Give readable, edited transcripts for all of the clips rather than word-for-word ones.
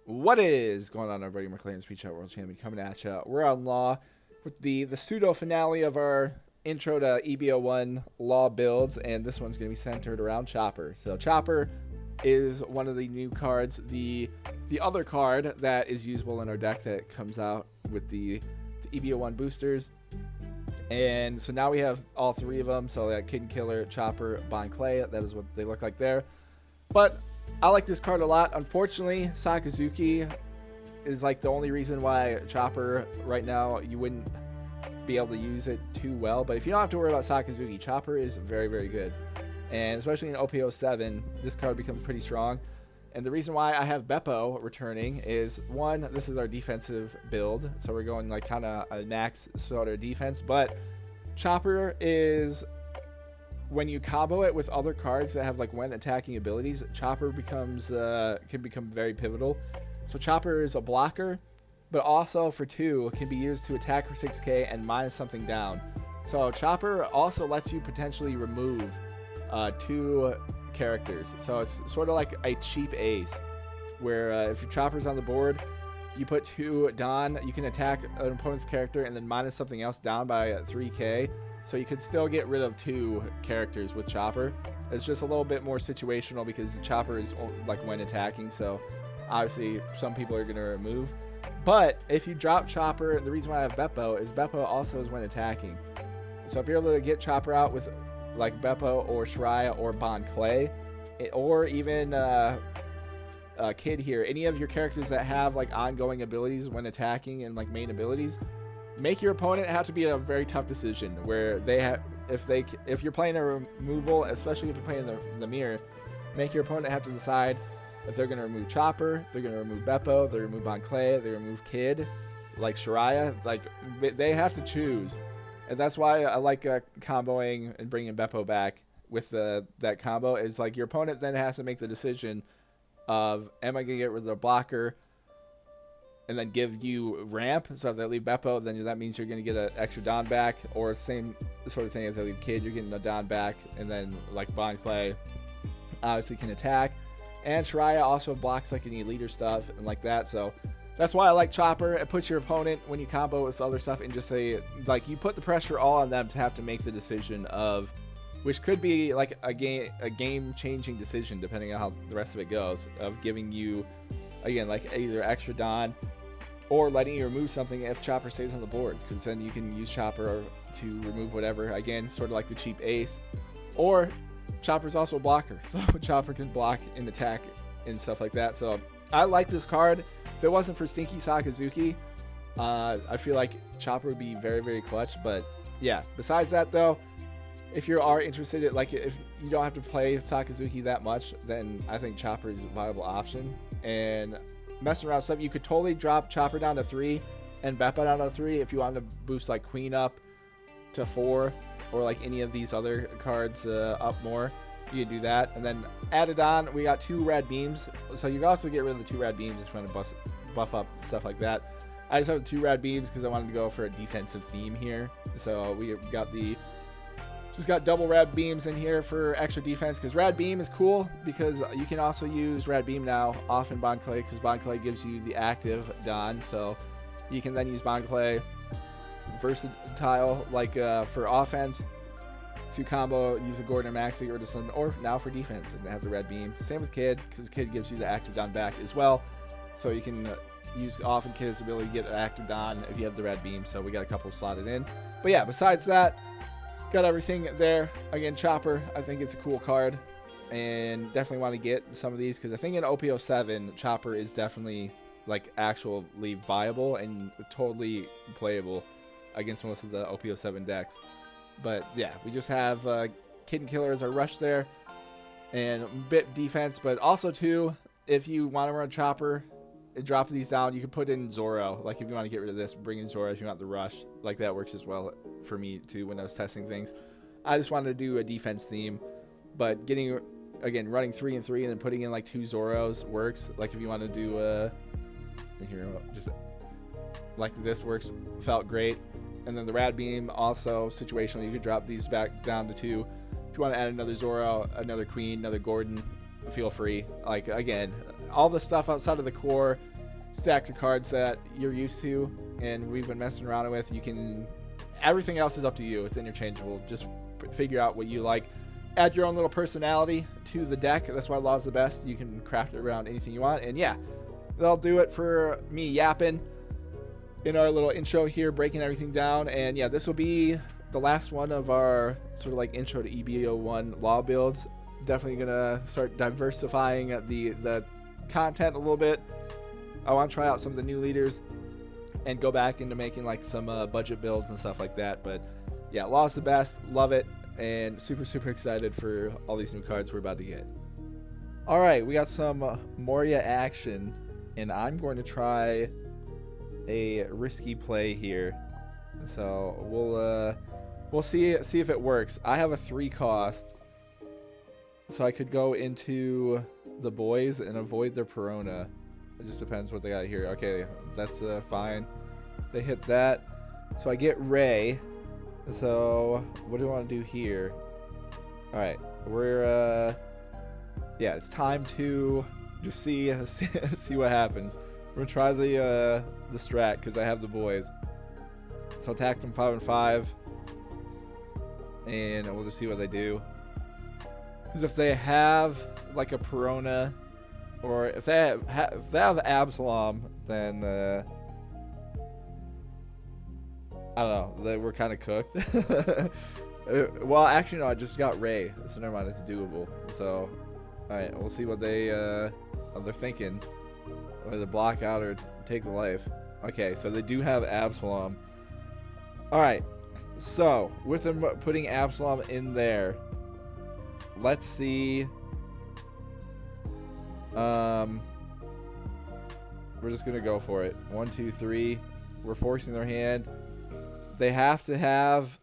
What is going on, everybody? McLean's Speech Out World Champion coming at you. We're on Law with the pseudo finale of our intro to EB01 Law builds, and this one's going to be centered around Chopper. So Chopper is one of the new cards. The other card that is usable in our deck that comes out with the EB01 boosters. And so now we have all three of them. So that Kid Killer, Chopper, Bon Clay, that is what they look like there. But I like this card a lot. Unfortunately, Sakazuki is like the only reason why Chopper right now you wouldn't be able to use it too well. But if you don't have to worry about Sakazuki, Chopper is very, very good. And especially in OP07, this card becomes pretty strong. And the reason why I have Beppo returning is, one, this is our defensive build. So we're going like kind of a max sort of defense. But Chopper is, when you combo it with other cards that have like when attacking abilities, Chopper becomes can become very pivotal. So Chopper is a blocker, but also for 2 can be used to attack for 6k and minus something down. So Chopper also lets you potentially remove 2 characters. So it's sort of like a cheap ace, where if your Chopper's on the board, you put 2 Don, you can attack an opponent's character and then minus something else down by 3k. So you could still get rid of 2 characters with Chopper. It's just a little bit more situational because Chopper is like when attacking. So obviously some people are going to remove. But if you drop Chopper, the reason why I have Beppo is Beppo also is when attacking. So if you're able to get Chopper out with like Beppo or Shiraya or Bon Clay, or even Kid here, any of your characters that have like ongoing abilities when attacking and like main abilities, make your opponent have to be a very tough decision where they have, if you're playing a removal, especially if you're playing the mirror, make your opponent have to decide if they're going to remove Chopper, they're going to remove Beppo, they're going to remove Bon Clay, they're going to remove Kid, like Shiraya. Like they have to choose, and that's why I like comboing and bringing Beppo back with that combo. Is like your opponent then has to make the decision of, am I going to get rid of the blocker and then give you ramp? So if they leave Beppo, then that means you're going to get an extra Don back, or same sort of thing as they leave Kid, you're getting a Don back, and then like Bon Clay obviously can attack, and Shiraya also blocks like any leader stuff and like that. So that's why I like Chopper. It puts your opponent, when you combo with other stuff, and just say like you put the pressure all on them to have to make the decision of, which could be like a game changing decision depending on how the rest of it goes, of giving you again like either extra Don or letting you remove something if Chopper stays on the board, because then you can use Chopper to remove whatever. Again, sort of like the cheap ace. Or Chopper's also a blocker, so Chopper can block and attack and stuff like that. So I like this card. If it wasn't for Stinky Sakazuki, I feel like Chopper would be very, very clutch. But yeah, besides that though, if you are interested in, like, if you don't have to play Sakazuki that much, then I think Chopper is a viable option. And messing around stuff, you could totally drop Chopper down to 3 and Beppo down to 3 if you wanted to boost like Queen up to 4, or like any of these other cards up more. You could do that, and then added on, we got 2 red beams, so you can also get rid of the 2 red beams if you want to buff up stuff like that. I just have the 2 red beams because I wanted to go for a defensive theme here. So we got just got double rad beams in here for extra defense, because rad beam is cool because you can also use rad beam now off in Bon Clay, because Bon Clay gives you the active Don. So you can then use Bon Clay versatile, like for offense to combo, use a Gordon or Maxi or just something, or now for defense and have the red beam. Same with Kid, because Kid gives you the active Don back as well, so you can use off in Kid's ability to get an active Don if you have the red beam. So we got a couple slotted in, but yeah, besides that, got everything there. Again, Chopper, I think it's a cool card, and definitely want to get some of these, because I think in OP07 Chopper is definitely like actually viable and totally playable against most of the OP07 decks. But yeah, we just have Kid and Killer as our rush there, and a bit defense, but also too, if you want to run Chopper and drop these down, you can put in Zoro. Like if you want to get rid of this, bring in Zoro if you want the rush. Like that works as well for me too when I was testing things. I just wanted to do a defense theme, but getting, again, running 3 and 3 and then putting in like 2 Zoros works. Like if you want to do here, just like this works, felt great. And then the rad beam also situational, you could drop these back down to 2. If you want to add another Zoro, another Queen, another Gordon, feel free. Like again, all the stuff outside of the core stacks of cards that you're used to and we've been messing around with. You can, everything else is up to you. It's interchangeable. Just figure out what you like. Add your own little personality to the deck. That's why Law's the best. You can craft it around anything you want. And yeah, that'll do it for me yapping in our little intro here, breaking everything down. And yeah, this will be the last one of our sort of like intro to EB01 law builds. Definitely gonna start diversifying the content a little bit. I want to try out some of the new leaders and go back into making like some budget builds and stuff like that. But yeah, Law's the best. Love it. And super excited for all these new cards we're about to get. All right, we got some Moria action, and I'm going to try a risky play here. So we'll see if it works. I have a 3 cost, so I could go into the boys and avoid their Perona. It just depends what they got here. Okay, that's fine. They hit that. So I get Ray. So what do I want to do here? Alright, we're yeah, it's time to just see what happens. We're gonna try the strat because I have the boys. So attack them 5 and 5. And we'll just see what they do. Because if they have like a Perona, or if they have Absalom, then I don't know, we're kind of cooked. Well, actually no, I just got Ray, so never mind, it's doable. So alright, we'll see what they're thinking, whether block out or take the life. Okay, so they do have Absalom. Alright, so with them putting Absalom in there, let's see. We're just gonna go for it. 1, 2, 3. We're forcing their hand. They have to have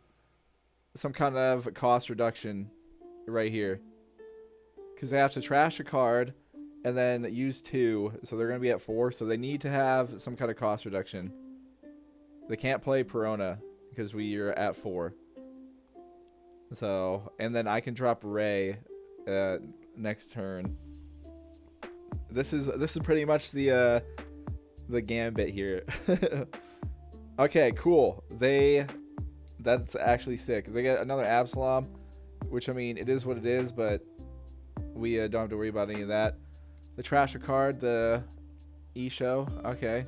some kind of cost reduction right here, because they have to trash a card and then use 2, so they're gonna be at 4. So they need to have some kind of cost reduction. They can't play Perona because we are at 4. So, and then I can drop Ray next turn. This is pretty much the gambit here. Okay, cool. That's actually sick. They get another Absalom, which I mean, it is what it is, but we don't have to worry about any of that. The trash a card, the E-show. Okay.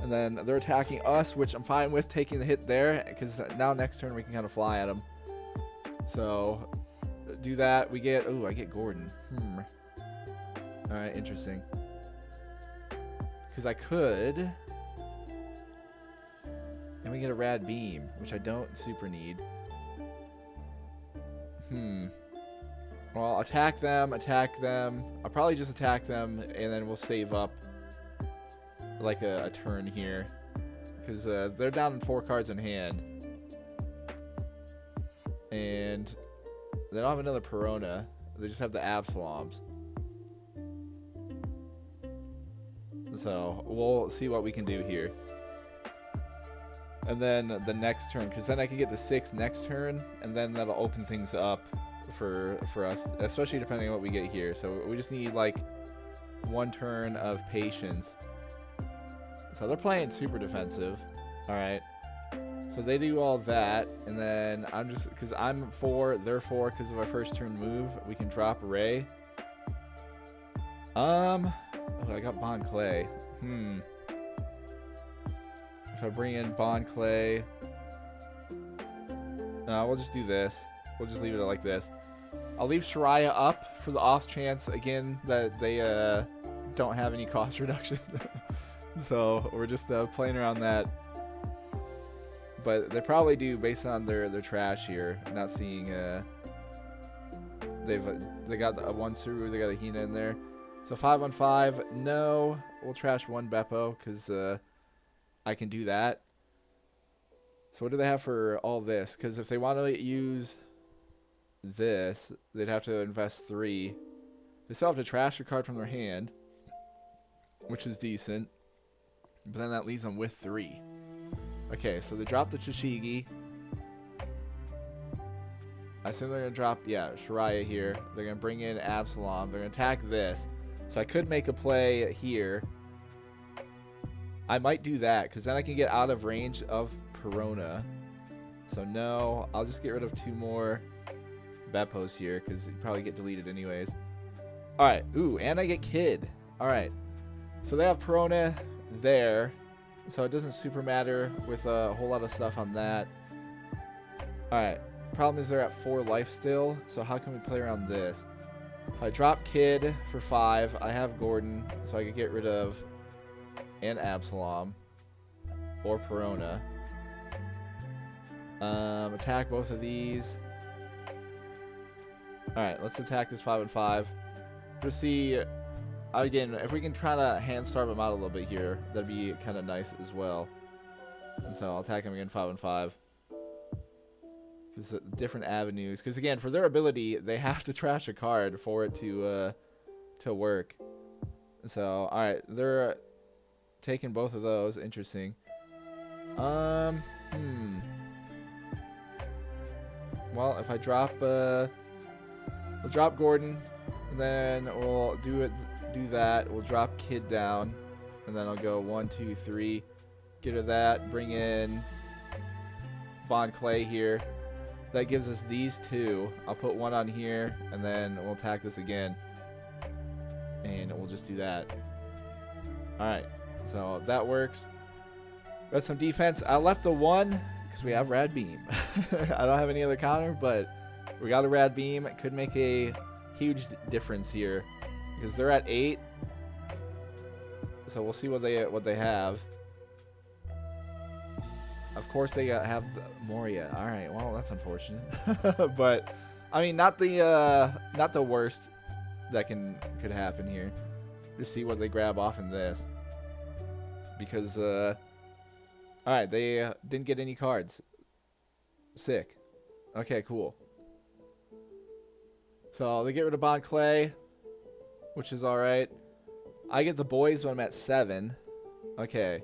And then they're attacking us, which I'm fine with taking the hit there, because now next turn we can kind of fly at them. So do that. We get, I get Gordon. Alright, interesting. Because I could, and we get a rad beam, which I don't super need. Well, attack them. I'll probably just attack them, and then we'll save up like a turn here, because they're down 4 cards in hand, and they don't have another Perona. They just have the Absaloms. So we'll see what we can do here. And then the next turn, because then I can get the 6 next turn, and then that'll open things up for us, especially depending on what we get here. So we just need like 1 turn of patience. So they're playing super defensive. Alright. So they do all that, and then I'm just, because I'm 4, they're 4, because of our first turn move, we can drop Ray. Oh, I got Bond Clay. If I bring in Bond Clay, no, we'll just do this. We'll just leave it like this. I'll leave Shariah up for the off chance again that they don't have any cost reduction. So we're just playing around that. But they probably do based on their trash here. I'm not seeing they got a 1 Suru, they got a Hina in there. So 5 on 5, no. We'll trash 1 Beppo because I can do that. So what do they have for all this? Because if they want to use this, they'd have to invest 3. They still have to trash a card from their hand, which is decent. But then that leaves them with 3. Okay, so they drop the Chishigi. I assume they're going to drop, Shariah here. They're going to bring in Absalom. They're going to attack this. So I could make a play here I might do that because then I can get out of range of Perona. So no, I'll just get rid of 2 more Beppos here because you probably get deleted anyways. Alright, ooh, and I get Kid. Alright, so they have Perona there, so it doesn't super matter with a whole lot of stuff on that. Alright, problem is they're at 4 life still, so how can we play around this? If I drop Kid for 5, I have Gordon, so I could get rid of an Absalom or Perona. Attack both of these. Alright, let's attack this 5 and 5. Just see, again, if we can try to hand starve him out a little bit here, that'd be kind of nice as well. And so I'll attack him again 5 and 5. Because different avenues. Because again, for their ability, they have to trash a card for it to work. So, alright, they're taking both of those. Interesting. Well, if I drop, we'll drop Gordon, and then we'll do that. We'll drop Kid down, and then I'll go 1, 2, 3. Get rid of that. Bring in Von Clay here. That gives us these 2. I'll put 1 on here, and then we'll attack this again, and we'll just do that. All right, so that works. Got some defense. I left the 1 because we have Rad Beam. I don't have any other counter, but we got a Rad Beam. It could make a huge difference here because they're at 8. So we'll see what they have. Of course they have Moria. All right, well that's unfortunate, but I mean not the worst that could happen here. Just see what they grab off in this because all right, they didn't get any cards. Sick. Okay, cool. So they get rid of Bon Clay, which is all right. I get the boys when I'm at 7. Okay.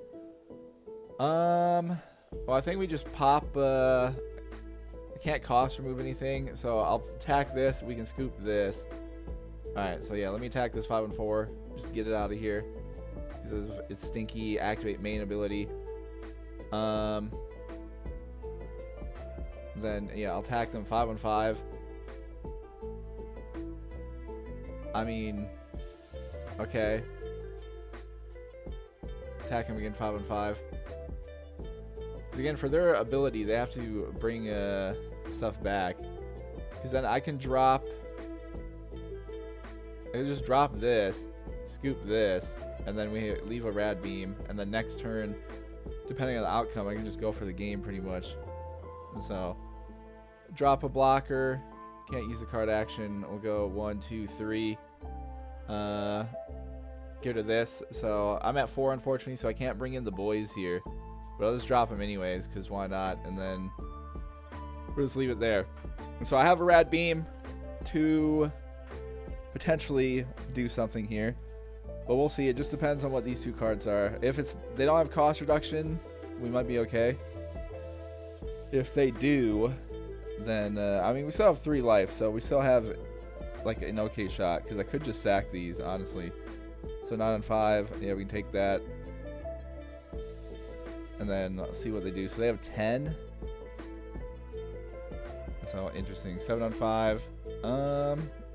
Well, I think we just pop. I can't cost remove anything, so I'll attack this. We can scoop this. All right, so yeah, let me attack this 5 and 4. Just get it out of here because it's stinky. Activate main ability. Then yeah, I'll attack them 5 and 5. I mean, okay. Attack him again 5 and 5. Again, for their ability, they have to bring stuff back. Because then I can drop. I can just drop this, scoop this, and then we leave a Rad Beam. And then next turn, depending on the outcome, I can just go for the game pretty much. And so, drop a blocker. Can't use the card action. We'll go 1, 2, 3. Get rid of this. So I'm at 4, unfortunately, so I can't bring in the boys here. But I'll just drop him anyways, because why not? And then we'll just leave it there. And so I have a Rad Beam to potentially do something here. But we'll see. It just depends on what these 2 cards are. If they don't have cost reduction, we might be okay. If they do, then, I mean, we still have 3 life, so we still have, like, an okay shot. Because I could just sack these, honestly. So 9 and 5. Yeah, we can take that. And then let's see what they do. So they have 10. So interesting. 7 on 5.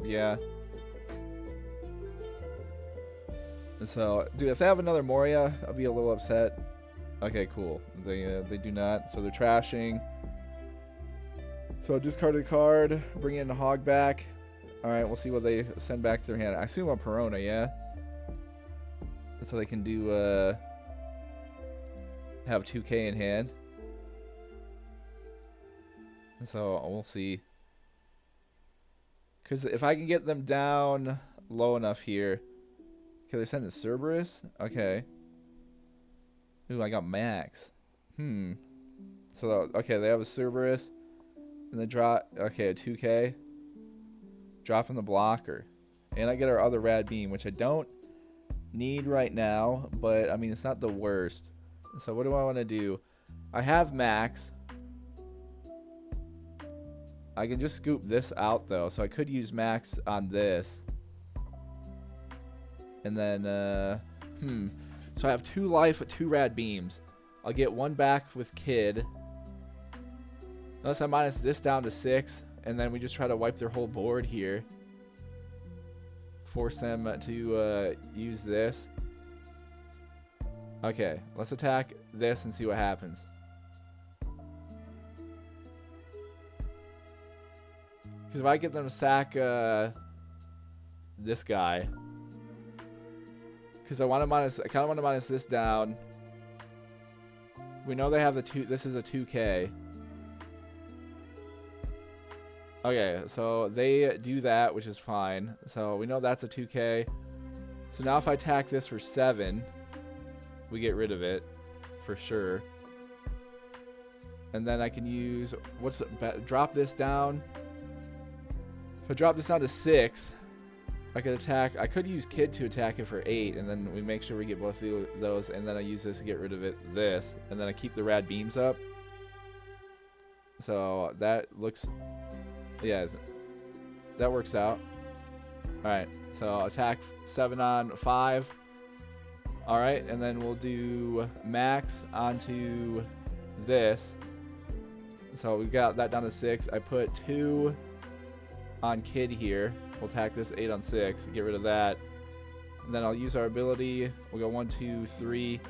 Yeah. And so, dude, if they have another Moria, I'll be a little upset. Okay, cool. They do not. So they're trashing. So discard a card. Bring in the Hog back. All right, we'll see what they send back to their hand. I assume a Perona, yeah. So they can do have 2K in hand. And so we'll see. Because if I can get them down low enough here. Okay, they're sending Cerberus. Okay. Ooh, I got Max. So, okay, they have a Cerberus. And they drop, okay, a 2K. Dropping the blocker. And I get our other Rad Beam, which I don't need right now. But, I mean, it's not the worst. So what do I want to do? I have Max. I can just scoop this out, though. So I could use Max on this. And then, So I have 2 life with 2 rad beams. I'll get 1 back with Kid. Unless I minus this down to 6, and then we just try to wipe their whole board here. Force them to use this. Okay, let's attack this and see what happens. Because if I get them to sack this guy, because I kind of want to minus this down. We know they have the 2. This is a 2K. Okay, so they do that, which is fine. So we know that's a 2K. So now if I attack this for 7, we get rid of it for sure. And then I can use drop this down. If I drop this down to 6, I could attack. I could use Kid to attack it for 8, and then we make sure we get both of those. And then I use this to get rid of it. This, and then I keep the rad beams up. So that looks. Yeah, that works out. Alright, so attack 7 on 5. Alright, and then we'll do max onto this. So we got that down to 6. I put 2 on Kid here. We'll attack this 8 on 6. Get rid of that. And then I'll use our ability. We'll go 1, 2, 3.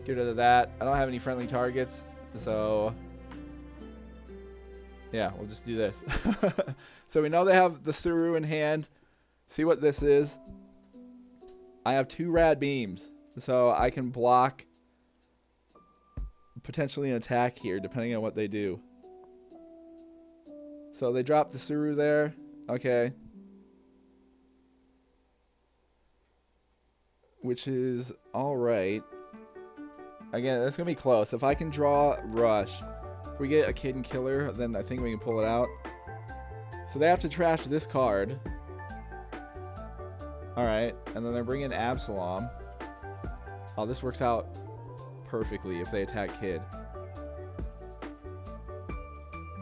Get rid of that. I don't have any friendly targets, so yeah, we'll just do this. So we know they have the Suru in hand. See what this is. I have 2 rad beams, so I can block potentially an attack here, depending on what they do. So they drop the Suru there. Okay. Which is alright. Again, that's going to be close. If I can draw Rush, if we get a Kid and Killer, then I think we can pull it out. So they have to trash this card. Alright, and then they're bringing Absalom. Oh, this works out perfectly if they attack Kid.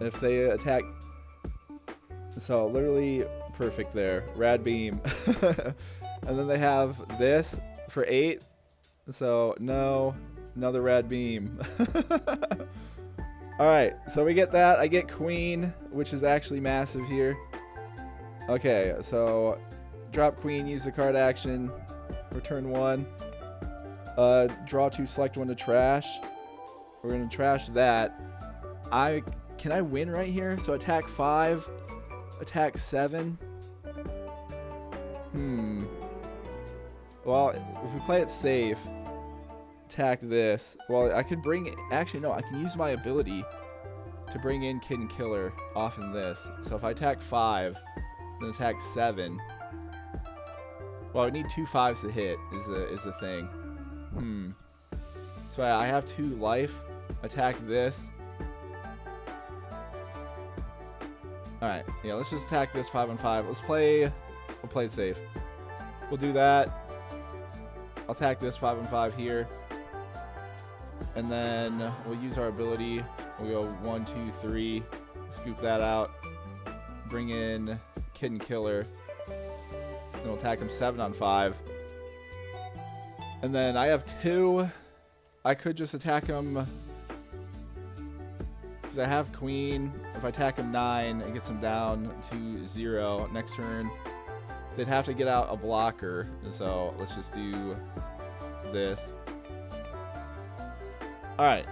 If they attack... So, literally perfect there. Rad Beam. And then they have this for 8. So, no. Another Rad Beam. Alright, so we get that. I get Queen, which is actually massive here. Okay, so drop Queen, use the card action, return 1. Draw 2, select 1 to trash. We're going to trash that. Can I win right here? So attack 5, attack 7. Well, if we play it safe, attack this. Well, I could bring... Actually, no, I can use my ability to bring in Kid and Killer off in this. So if I attack 5, then attack 7... Well, I need 2 5s to hit, is the thing. So I have 2 life. Attack this. Alright, yeah, let's just attack this 5 on 5. We'll play it safe. We'll do that. I'll attack this 5 on 5 here. And then we'll use our ability. We'll go 1, 2, 3. Scoop that out. Bring in Kid and Killer. Then we'll attack him 7 on 5. And then I have 2. I could just attack him because I have Queen. If I attack him 9, it gets him down to 0. Next turn, they'd have to get out a blocker. So let's just do this. Alright.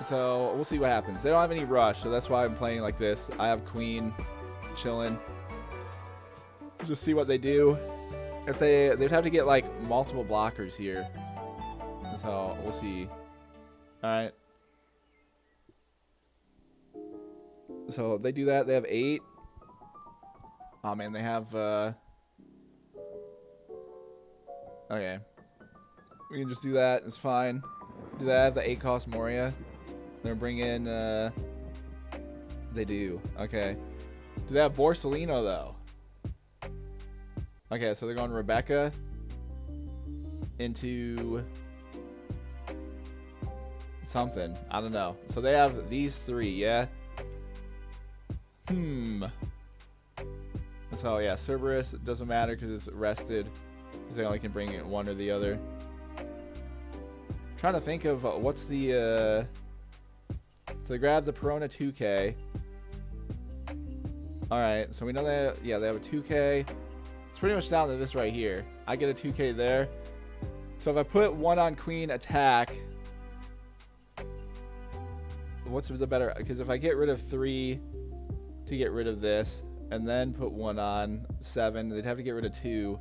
So we'll see what happens. They don't have any rush, so that's why I'm playing like this. I have Queen chilling. Just see what they do. If they'd have to get like multiple blockers here. So we'll see. Alright. So they do that. They have 8. Oh man, they have okay. We can just do that. It's fine. Do they have the 8 cost Moria? They're bring in they do. Okay. Do they have Borsalino though? Okay, so they're going Rebecca into something. I don't know. So they have these 3, yeah? So yeah, Cerberus doesn't matter because it's rested. Because they only can bring in one or the other. trying to think of what's the so they grab the Perona 2K. Alright, so we know that, yeah, they have a 2K. It's pretty much down to this right here. I get a 2K there. So if I put 1 on queen attack, what's the better? Because if I get rid of 3 to get rid of this, and then put 1 on 7, they'd have to get rid of 2.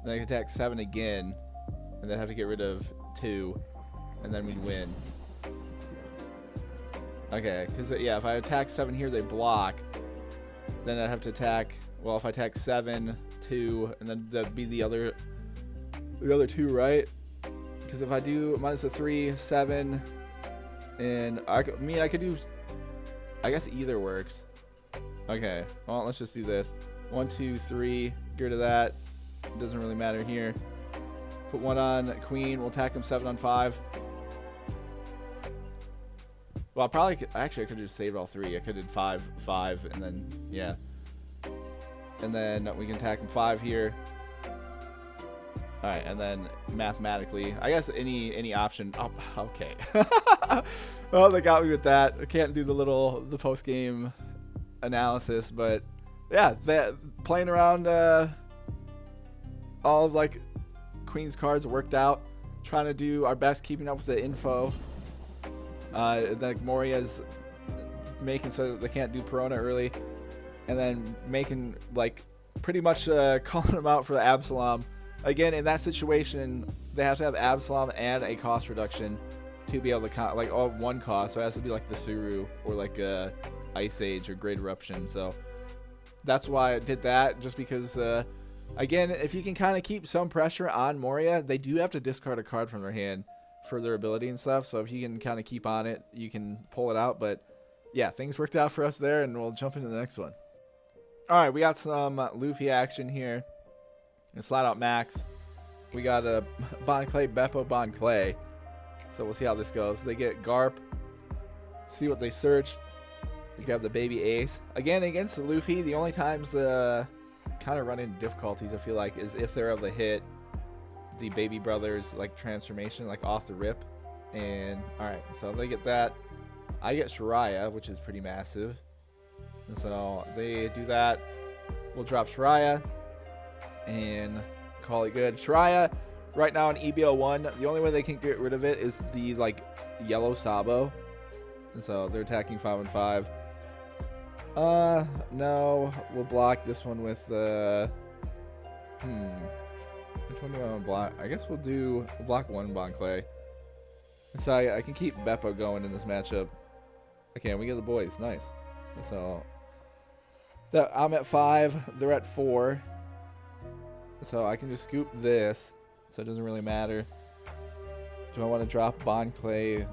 Then I can attack 7 again, and then have to get rid of 2, and then we'd win. Okay, because yeah, if I attack 7 here, they block. Then I'd have to attack. Well, if I attack 7, 2, and then that'd be the other 2, right? Because if I do minus a 3, 7, and I could do. I guess either works. Okay, well, let's just do this. 1, 2, 3. Get rid of that. It doesn't really matter here. Put 1 on queen. We'll attack him 7 on 5. Well, I probably could, actually I could have just saved all 3. I could have did 5, 5, and then yeah. And then we can attack him 5 here. All right, and then mathematically, I guess any option. Oh, okay. Well, they got me with that. I can't do the post game analysis, but yeah, playing around all of like Queen's cards worked out. Trying to do our best, keeping up with the info. Like Moria's making so that they can't do Perona early, and then making like pretty much calling them out for the Absalom. Again, in that situation, they have to have Absalom and a cost reduction to be able to like all 1 cost. So it has to be like the Suru or like Ice Age or Great Eruption. So that's why I did that, just because again, if you can kind of keep some pressure on Moria, they do have to discard a card from their hand for their ability and stuff. So if you can kind of keep on it, you can pull it out. But yeah, things worked out for us there, and we'll jump into the next one. All right, we got some Luffy action here. And slide out Max. We got a Bon Clay, Beppo, Bon Clay. So we'll see how this goes. They get Garp. See what they search. We grab the baby ace. Again, against the Luffy, the only times kind of run into difficulties, I feel like, is if they're able to hit the baby brothers like transformation like off the rip. And alright, so they get that. I get Shiraya, which is pretty massive. And so they do that. We'll drop Shiraya and call it good. Shiraya right now in EB01, the only way they can get rid of it is the like yellow Sabo. And so they're attacking 5 and 5. No, we'll block this one with which one do I want to block? I guess we'll block 1 Bon Clay. So I can keep Beppo going in this matchup. Okay, we get the boys. Nice. So I'm at 5. They're at 4. So I can just scoop this. So it doesn't really matter. Do I want to drop Bon Clay?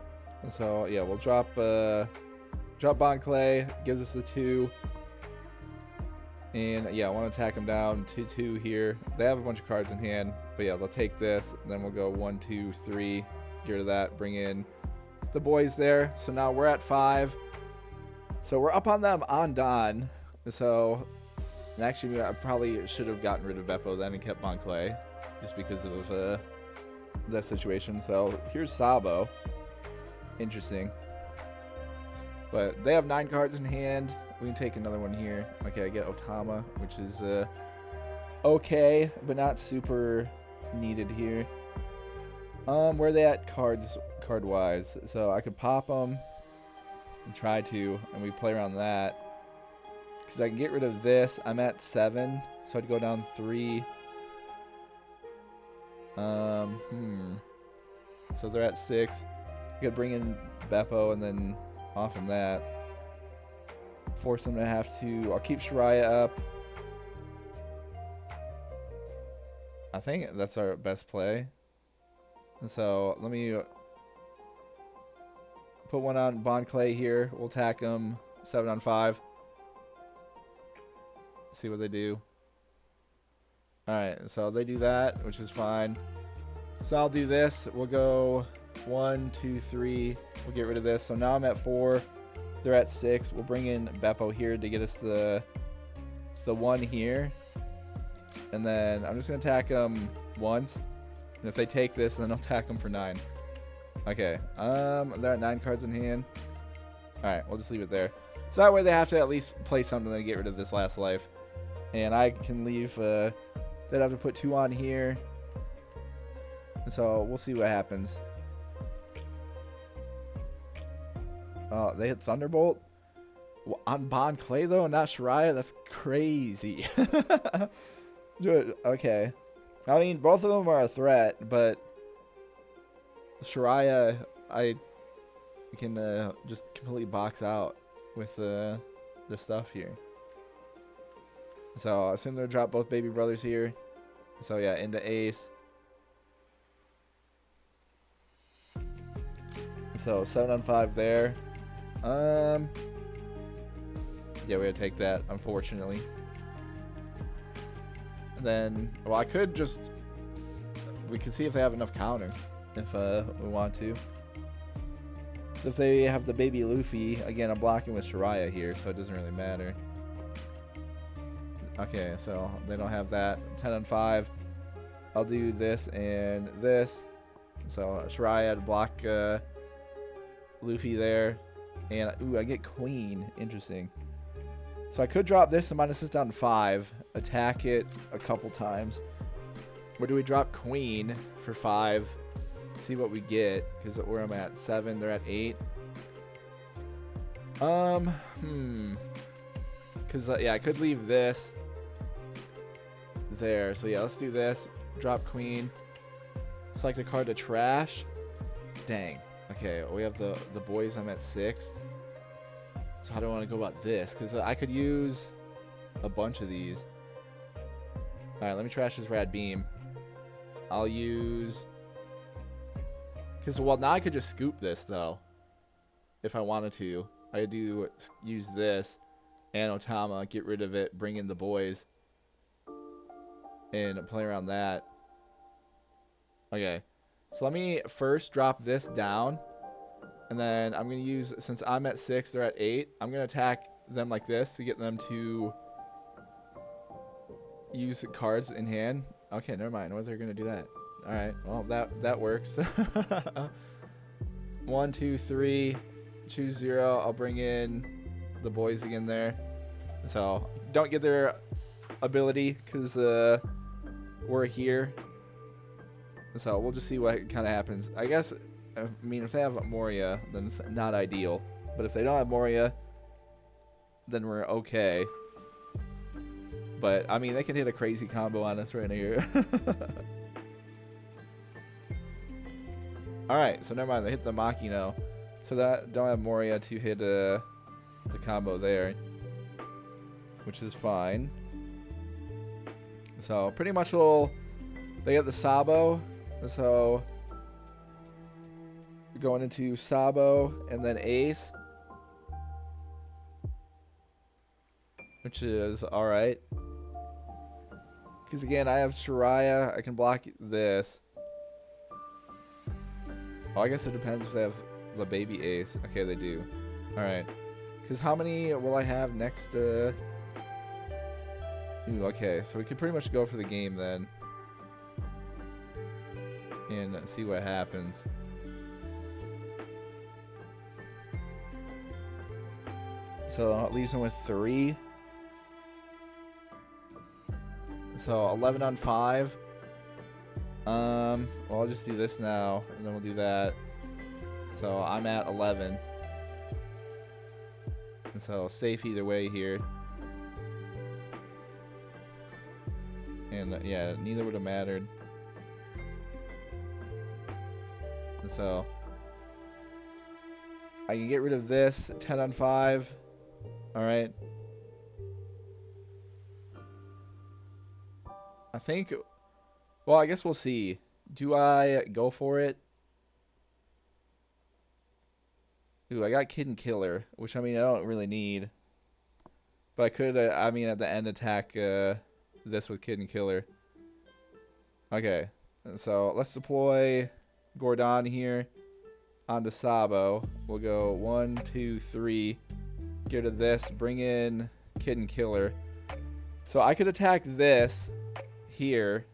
So yeah, we'll drop Bon Clay. Gives us a 2. And yeah, I want to attack them down 2-2 here. They have a bunch of cards in hand, but yeah, they'll take this. And then we'll go 1, 2, 3. Get rid of that. Bring in the boys there. So now we're at 5. So we're up on them on Don. So actually, I probably should have gotten rid of Beppo then and kept Bon Clay, just because of that situation. So here's Sabo. Interesting. But they have 9 cards in hand. We can take another one here. Okay, I get Otama, which is okay, but not super needed here. Where are they at card-wise? So I could pop them and try to, and we play around that. Because I can get rid of this. I'm at 7, so I'd go down 3. So they're at 6. I could bring in Beppo and then off from that. Force them to have to. I'll keep Shiraya up. I think that's our best play. And so let me put 1 on Bon Clay here. We'll attack them 7 on 5. See what they do. Alright, so they do that, which is fine. So I'll do this. We'll go 1, 2, 3. We'll get rid of this. So now I'm at 4. They're at 6. We'll bring in Beppo here to get us the 1 here. And then I'm just going to attack them once. And if they take this, then I'll attack them for 9. Okay. They're at 9 cards in hand. Alright, we'll just leave it there. So that way they have to at least play something to get rid of this last life. And I can leave, they'd have to put 2 on here. So we'll see what happens. They hit Thunderbolt? On Bond Clay though, not Shariah? That's crazy. Dude, okay. I mean, both of them are a threat, but Shariah, I can just completely box out with the stuff here. So I assume they'll drop both baby brothers here. So yeah, into Ace. So 7 on 5 there. Yeah, we gotta take that, unfortunately. And then, well, I could just, we can see if they have enough counter, if we want to. So if they have the baby Luffy, again, I'm blocking with Shariah here, so it doesn't really matter. Okay, so they don't have that. 10 on 5. I'll do this and this. So Shariah to block Luffy there. And, ooh, I get Queen. Interesting. So I could drop this and minus this down to 5. Attack it a couple times. Or do we drop Queen for 5? See what we get. Because where I'm at 7, they're at 8. Because, yeah, I could leave this there. So, yeah, let's do this. Drop Queen. Select a card to trash. Dang. Okay, we have the boys. I'm at 6. So how do I want to go about this? Because I could use a bunch of these. Alright, let me trash this Rad Beam. I'll use... Because, well, now I could just scoop this, though. If I wanted to. I could use this. And Otama, get rid of it, bring in the boys. And play around that. Okay. So let me first drop this down. And then I'm going to use, since I'm at 6, they're at 8. I'm going to attack them like this to get them to use cards in hand. Okay, never mind. What they're going to do that. Alright, well, that works. 1, 2, 3. Choose 0. I'll bring in the boys again there. So, don't get their ability because we're here. So, we'll just see what kind of happens. I guess... I mean, if they have Moria, then it's not ideal. But if they don't have Moria, then we're okay. But, I mean, they can hit a crazy combo on us right here. Alright, so never mind. They hit the Makino. So that don't have Moria to hit the combo there. Which is fine. So, pretty much they get the Sabo. So... going into Sabo and then Ace, which is alright. Because again, I have Shariah. I can block this. Oh, I guess it depends if they have the baby Ace. Okay, they do. Alright. Because how many will I have next? Ooh, okay, so we could pretty much go for the game then. And see what happens. So it leaves him with 3. So 11 on 5. Well, I'll just do this now, and then we'll do that. So I'm at 11. And so safe either way here. And yeah, neither would have mattered. And so I can get rid of this 10 on 5. Alright. I think... Well, I guess we'll see. Do I go for it? Ooh, I got Kid and Killer, which, I mean, I don't really need. But I could, I mean, at the end attack this with Kid and Killer. Okay. And so, let's deploy Gordon here onto Sabo. We'll go 1, 2, 3... Get rid of this, bring in Kid and Killer. So I could attack this here.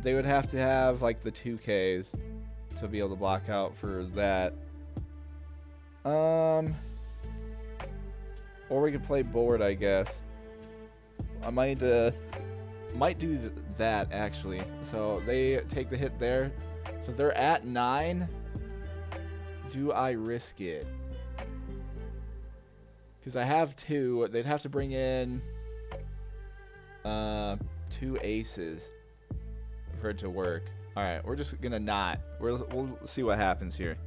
they would have to have like the 2Ks to be able to block out for that. Or we could play board, I guess. I might do that actually. So they take the hit there. So they're at 9. Do I risk it? Because I have 2. They'd have to bring in 2 aces for it to work. All right, we're just gonna not. We'll see what happens here.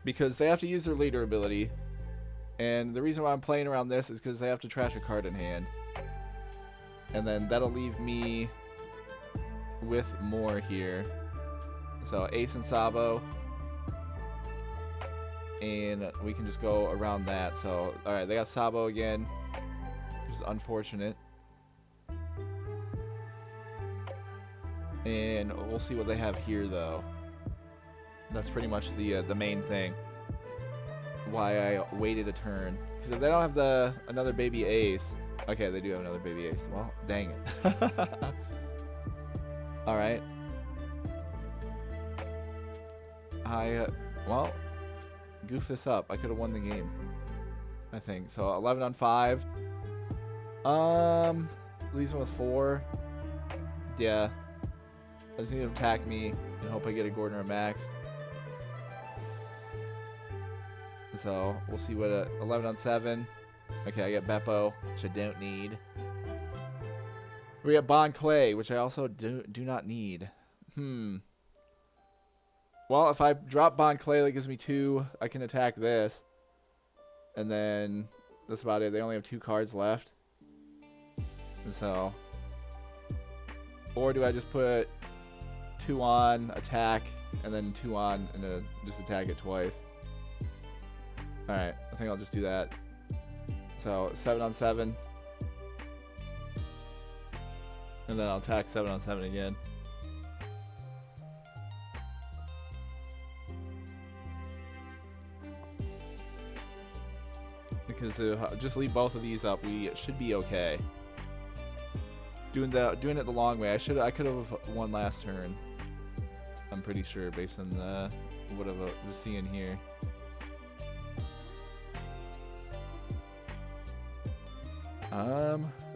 Because they have to use their leader ability. And the reason why I'm playing around this is because they have to trash a card in hand. And then that'll leave me with more here. So Ace and Sabo. And we can just go around that. So, alright, they got Sabo again. Which is unfortunate. And we'll see what they have here, though. That's pretty much the main thing. Why I waited a turn. Because if they don't have another baby ace. Okay, they do have another baby ace. Well, dang it. Alright. Well, goof this up. I could have won the game, I think. So 11 on 5. Leaves him with 4. Yeah. I just need to attack me and hope I get a Gordon or a Max. So we'll see what 11 on 7. Okay, I get Beppo, which I don't need. We got Bon Clay, which I also do not need. Well, if I drop Bon Clay, that gives me 2. I can attack this. And then that's about it. They only have 2 cards left. And so, or do I just put 2 on, attack, and then 2 on, and just attack it twice? Alright, I think I'll just do that. So 7 on 7. And then I'll attack 7 on 7 again. Because just leave both of these up, we should be okay. Doing it the long way. I could have won last turn. I'm pretty sure based on what I was seeing here.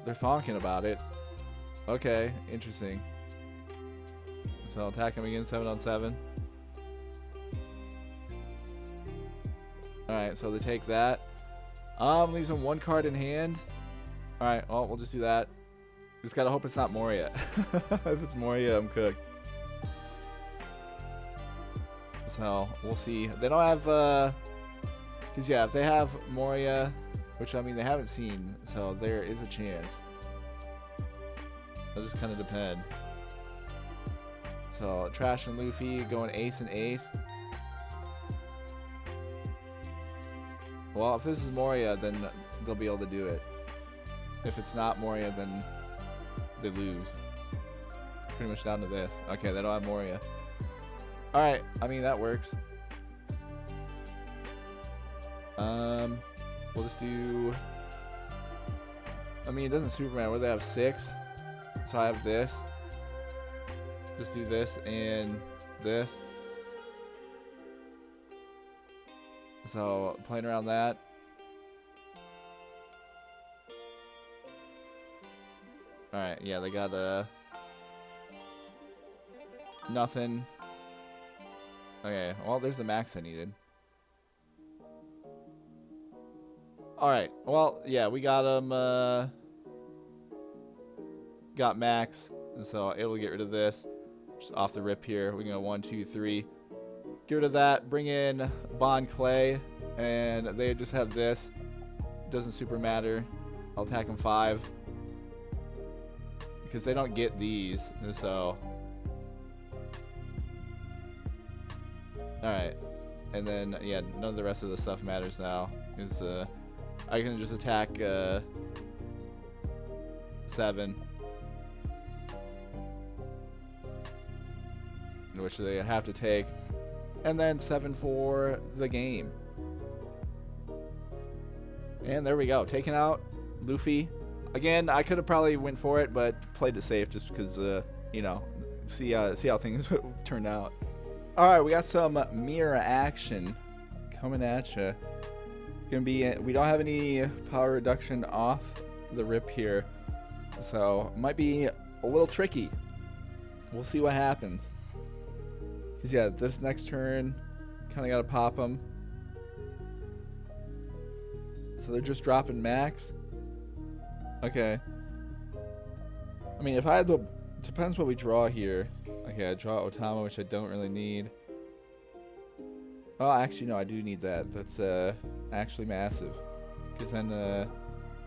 They're talking about it. Okay, interesting. So I'll attack him again, 7 on 7. Alright, so they take that. Leaves him 1 card in hand. Alright, well, we'll just do that. Just gotta hope it's not Moria. If it's Moria, I'm cooked. So, we'll see. They don't have, because, yeah, if they have Moria, which, I mean, they haven't seen, so there is a chance. It'll just kind of depend. So, Trash and Luffy going ace and ace. Well, if this is Moria, then they'll be able to do it. If it's not Moria, then they lose. It's pretty much down to this. Okay, they don't have Moria. Alright, I mean, that works. We'll just do... I mean, it doesn't Superman. Where they have 6. So I have this. Just do this and this. So, playing around that. Alright, yeah, they got nothing. Okay, well, there's the max I needed. Alright, well, yeah, we got him, got max, so able to get rid of this. Just off the rip here. We can go 1, 2, 3. Get rid of that, bring in Bon Clay, and they just have this. Doesn't super matter. I'll attack them 5. Because they don't get these, so... Alright. And then, yeah, none of the rest of the stuff matters now. Because I can just attack 7. Which they have to take. And then 7 for the game. And there we go. Taking out Luffy. Again, I could have probably went for it, but played it safe just because, you know, see how things turned out. All right, we got some mirror action coming at you. It's gonna be. We don't have any power reduction off the rip here, so it might be a little tricky. We'll see what happens. Cause yeah, this next turn, kind of gotta pop them. So they're just dropping max. Okay. I mean, if I had the... Depends what we draw here. Okay, I draw Otama, which I don't really need. Oh, actually, no, I do need that. That's actually massive. Because then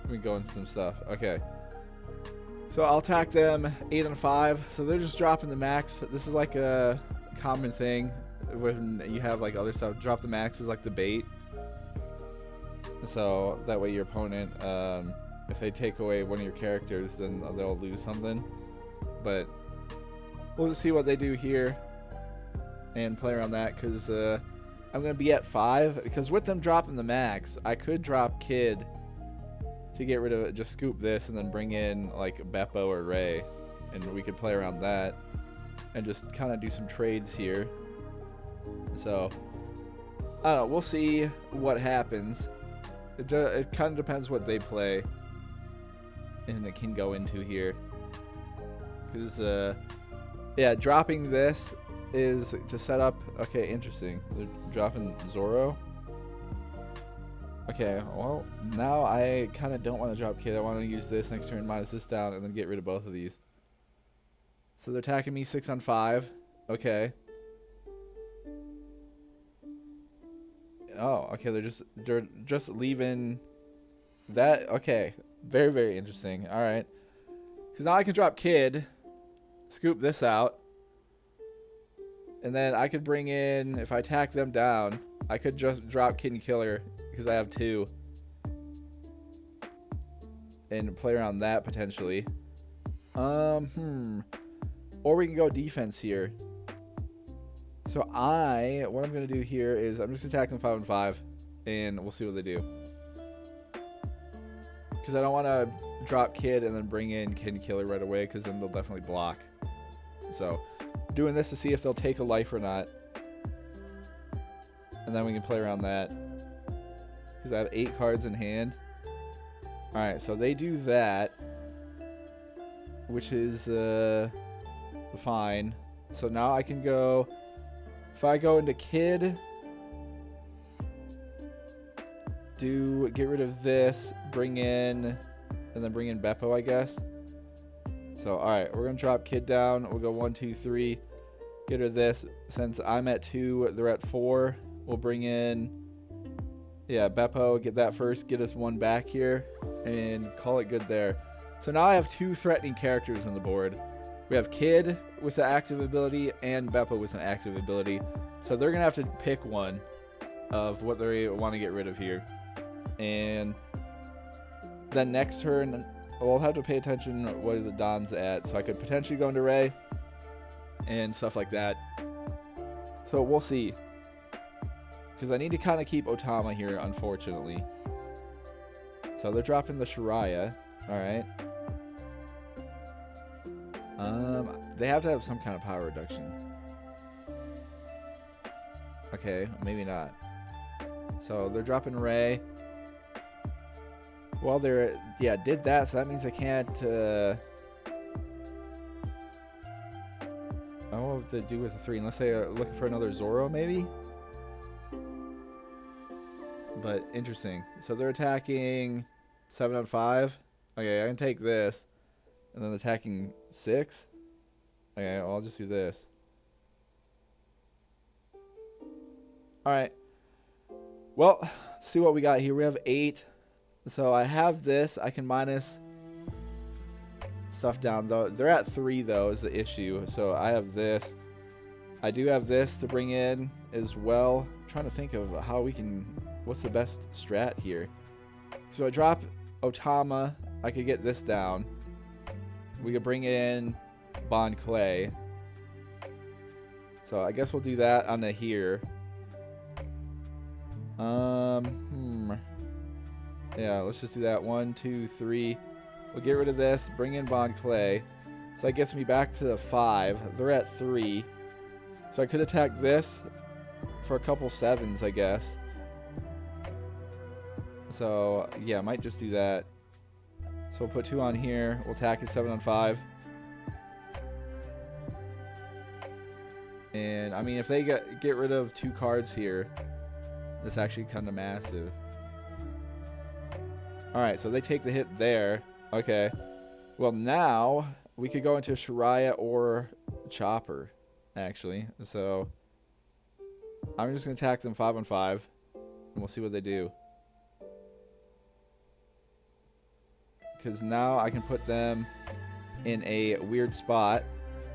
we can go into some stuff. Okay. So I'll attack them 8 on 5. So they're just dropping the max. This is like a common thing when you have like other stuff. Drop the max is like the bait. So that way your opponent... if they take away one of your characters, then they'll lose something. But we'll just see what they do here and play around that, because I'm going to be at 5. Because with them dropping the max, I could drop Kid to get rid of it. Just scoop this and then bring in like Beppo or Ray, and we could play around that and just kind of do some trades here. So I don't know. We'll see what happens. It kind of depends what they play. And it can go into here, because yeah, dropping this is to set up. Okay, interesting. They're dropping Zoro. Okay, well now I kind of don't want to drop Kid. I want to use this next turn, minus this down, and then get rid of both of these. So they're attacking me 6 on 5. Okay. Oh, okay. They're just leaving that. Okay. Very, very interesting. All right. Because now I can drop Kid, scoop this out, and then I could bring in, if I attack them down, I could just drop Kid and Killer because I have 2. And play around that potentially. Or we can go defense here. So what I'm going to do here is I'm just going to attack them 5 on 5, and we'll see what they do. Because I don't want to drop Kid and then bring in Kid and Killer right away, because then they'll definitely block. So, doing this to see if they'll take a life or not. And then we can play around that. Because I have 8 cards in hand. Alright, so they do that. Which is fine. So now I can go... If I go into Kid... get rid of this, bring in, and then bring in Beppo, I guess. So, alright, we're going to drop Kid down. We'll go 1, 2, 3. Get rid of this. Since I'm at 2, they're at 4. We'll bring in, yeah, Beppo. Get that first. Get us 1 back here. And call it good there. So now I have 2 threatening characters on the board. We have Kid with an active ability and Beppo with an active ability. So they're going to have to pick one of what they want to get rid of here. And then next turn, we'll have to pay attention what the Don's at. So I could potentially go into Ray and stuff like that. So we'll see. Because I need to kind of keep Otama here, unfortunately. So they're dropping the Shiraya. Alright. They have to have some kind of power reduction. Okay, maybe not. So they're dropping Ray. Well, yeah, did that, so that means I can't, I don't know what to do with the 3, unless they are looking for another Zoro, maybe? But, interesting. So they're attacking 7 on 5. Okay, I can take this. And then attacking 6. Okay, well, I'll just do this. Alright. Well, let's see what we got here. We have 8. So I have this. I can minus stuff down, though. They're at 3, though, is the issue. So I have this. I do have this to bring in as well. I'm trying to think of how we can... What's the best strat here? So I drop Otama. I could get this down. We could bring in Bond Clay. So I guess we'll do that on the here. Yeah, let's just do that. 1, 2, 3. We'll get rid of this, bring in Bon Clay. So that gets me back to 5. They're at 3. So I could attack this for a couple 7s, I guess. So, yeah, I might just do that. So we'll put 2 on here. We'll attack at 7 on 5. And, I mean, if they get rid of 2 cards here, that's actually kind of massive. Alright, so they take the hit there. Okay. Well, now we could go into Shariah or Chopper, actually. So I'm just going to attack them 5 on 5, and we'll see what they do. Because now I can put them in a weird spot.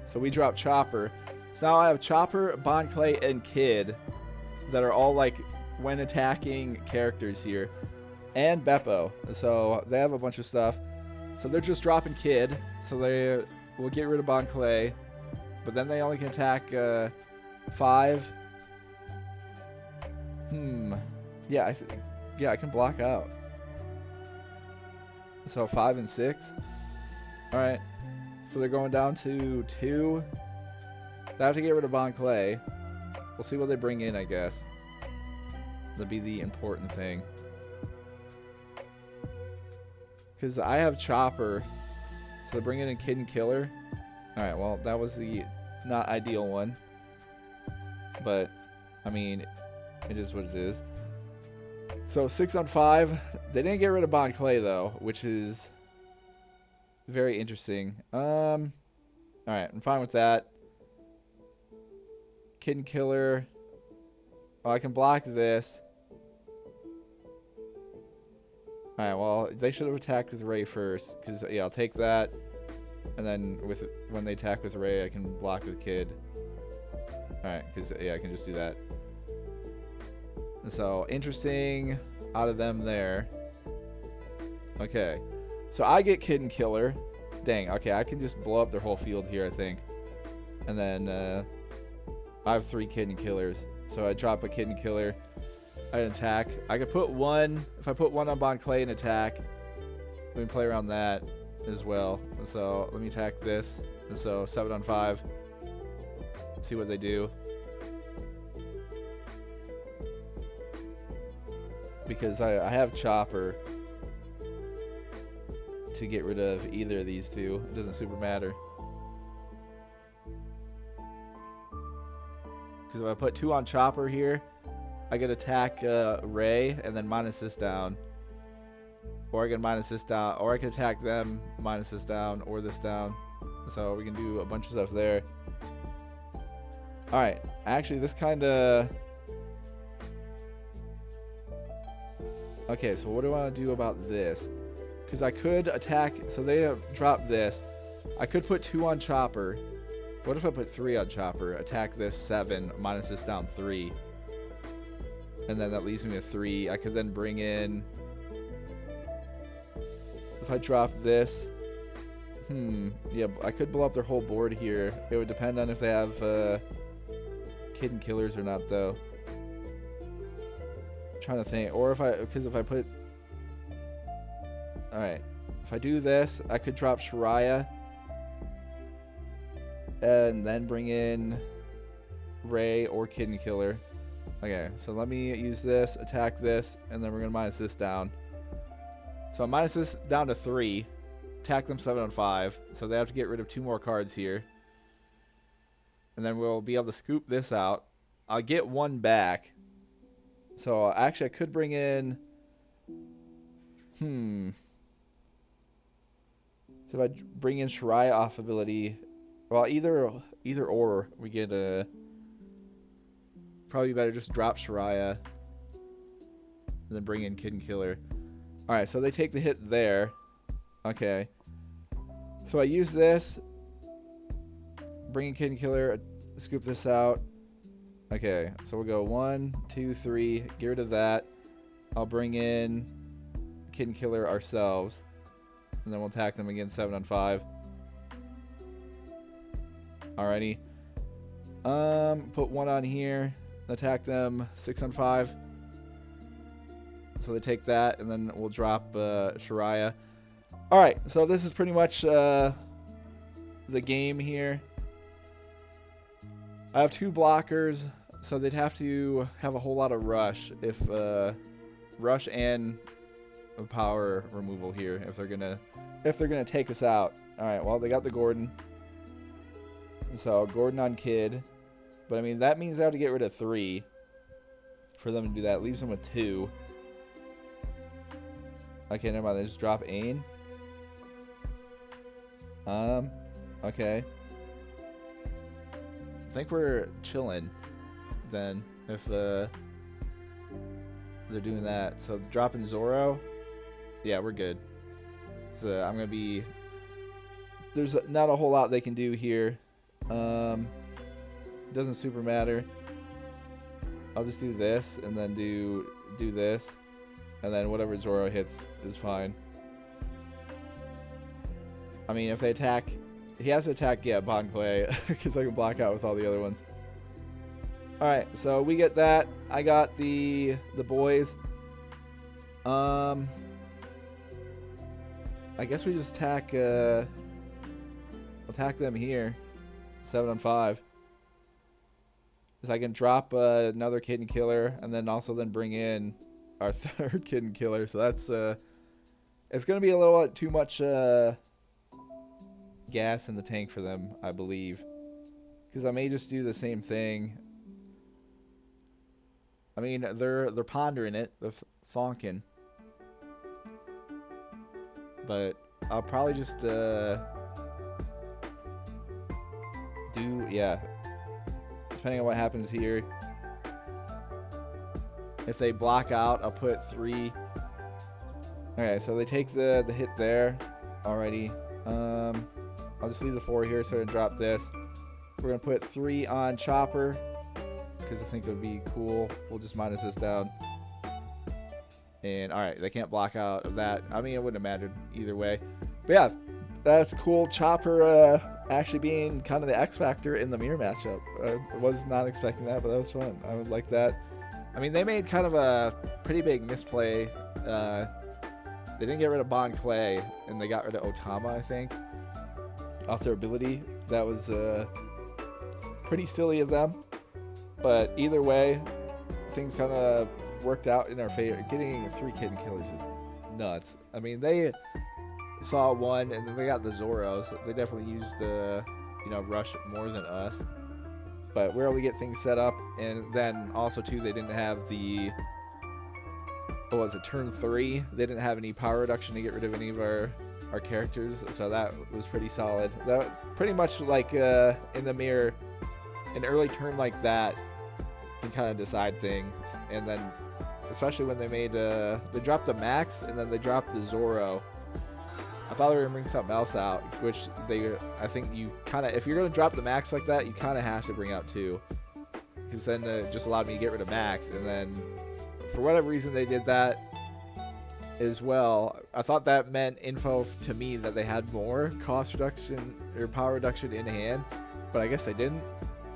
So we drop Chopper. So now I have Chopper, Bon Clay, and Kid that are all, like, when attacking characters here. And Beppo. So they have a bunch of stuff. So they're just dropping Kid. So they will get rid of Bon Clay. But then they only can attack 5. Yeah, I can block out. So 5 and 6. Alright. So they're going down to 2. They have to get rid of Bon Clay. We'll see what they bring in, I guess. That'll be the important thing. Because I have Chopper. So they're bringing in Kid and Killer. Alright, well, that was the not ideal one. But, I mean, it is what it is. So 6 on 5. They didn't get rid of Bon Clay, though, which is very interesting. Alright, I'm fine with that. Kid and Killer. Oh, I can block this. Alright, well, they should have attacked with Ray first. Because, yeah, I'll take that. And then when they attack with Ray, I can block with Kid. Alright, because, yeah, I can just do that. So, interesting out of them there. Okay. So, I get Kid and Killer. Dang, okay, I can just blow up their whole field here, I think. And then, I have 3 Kid and Killers. So, I drop a Kid and Killer. I attack. I could put 1. If I put 1 on Bon Clay and attack, we can play around that as well. So, let me attack this. And so, 7 on 5. See what they do. Because I have Chopper to get rid of either of these two. It doesn't super matter. Because if I put 2 on Chopper here, I could attack Ray and then minus this down. Or I can minus this down. Or I can attack them, minus this down, or this down. So we can do a bunch of stuff there. Alright. Actually, this kind of... Okay, so what do I want to do about this? Because I could attack... So they have dropped this. I could put 2 on Chopper. What if I put 3 on Chopper? Attack this 7, minus this down 3. And then that leaves me with 3. I could then bring in... If I drop this... Yeah, I could blow up their whole board here. It would depend on if they have Kid and Killers or not, though. I'm trying to think. Or if I... Because if I put... Alright. If I do this, I could drop Shariah. And then bring in Ray or Kid and Killer. Okay, so let me use this, attack this, and then we're going to minus this down. So I minus this down to 3. Attack them 7 on 5. So they have to get rid of 2 more cards here. And then we'll be able to scoop this out. I'll get 1 back. So actually I could bring in... So if I bring in Shariah off ability... Well, either or, we get a... Probably better just drop Shariah. And then bring in Kid and Killer. Alright, so they take the hit there. Okay. So I use this. Bring in Kid and Killer. Scoop this out. Okay, so we'll go 1, 2, 3. Get rid of that. I'll bring in Kid and Killer ourselves. And then we'll attack them again 7 on 5. Alrighty. Put 1 on here. Attack them 6 on 5. So they take that, and then we'll drop Shariah. Alright, so this is pretty much the game here. I have 2 blockers, so they'd have to have a whole lot of rush if rush and power removal here if they're gonna take us out. Alright, well they got the Gordon. So Gordon on Kid. But I mean that means they have to get rid of 3 for them to do that. Leaves them with 2. Okay, never mind, they just drop Ain. Okay. I think we're chilling then if they're doing that. So dropping Zoro, yeah, we're good. So I'm gonna be. There's not a whole lot they can do here. Doesn't super matter. I'll just do this and then do this, and then whatever Zoro hits is fine. I mean, if they attack, he has to attack, yeah, Bon Clay, because I can block out with all the other ones. Alright, so we get that. I got the boys. I guess we just attack them here. 7 on 5. So I can drop another Kid Killer, and then also then bring in our 3rd Kid Killer. So that's it's gonna be a little too much gas in the tank for them, I believe, because I may just do the same thing. I mean, they're pondering it, they're thonking, but I'll probably just yeah, depending on what happens here. If they block out, I'll put 3. Okay, so they take the hit there already. I'll just leave the 4 here so I can drop this. We're going to put 3 on Chopper because I think it would be cool. We'll just minus this down. And alright, they can't block out of that. I mean, it wouldn't have mattered either way. But yeah, that's cool. Chopper actually being kind of the X factor in the mirror matchup. I was not expecting that, but that was fun. I would like that. I mean, they made kind of a pretty big misplay. They didn't get rid of Bon Clay, and they got rid of Otama, I think, off their ability. That was pretty silly of them. But either way, things kind of worked out in our favor. Getting 3 Kid Killers is nuts. I mean, they saw 1, and then they got the Zoros. They definitely used rush more than us. But we're able to get things set up, and then also too, they didn't have the, what was it, turn 3? They didn't have any power reduction to get rid of any of our characters, so that was pretty solid. That pretty much like in the mirror, an early turn like that can kind of decide things. And then especially when they made they dropped the Max and then they dropped the Zoro. I thought they were gonna bring something else out, which I think you kind of, if you're gonna drop the Max like that, you kind of have to bring out 2, because then it just allowed me to get rid of Max. And then for whatever reason they did that as well. I thought that meant info to me that they had more cost reduction or power reduction in hand, but I guess they didn't.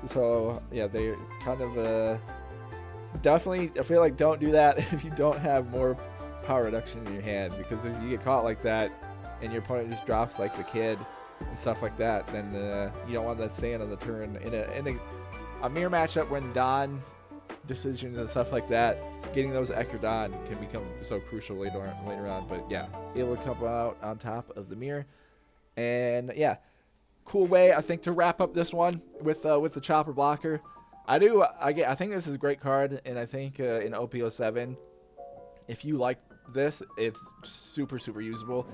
So yeah, they kind of definitely, I feel like, don't do that if you don't have more power reduction in your hand, because if you get caught like that and your opponent just drops like the Kid and stuff like that, then you don't want that staying on the turn in a mirror matchup when Don decisions and stuff like that. Getting those extra Don can become so crucial later on. But yeah, able to come out on top of the mirror, and yeah, cool way I think to wrap up this one with the Chopper blocker. I think this is a great card, and I think in OP07, if you like this, it's super usable.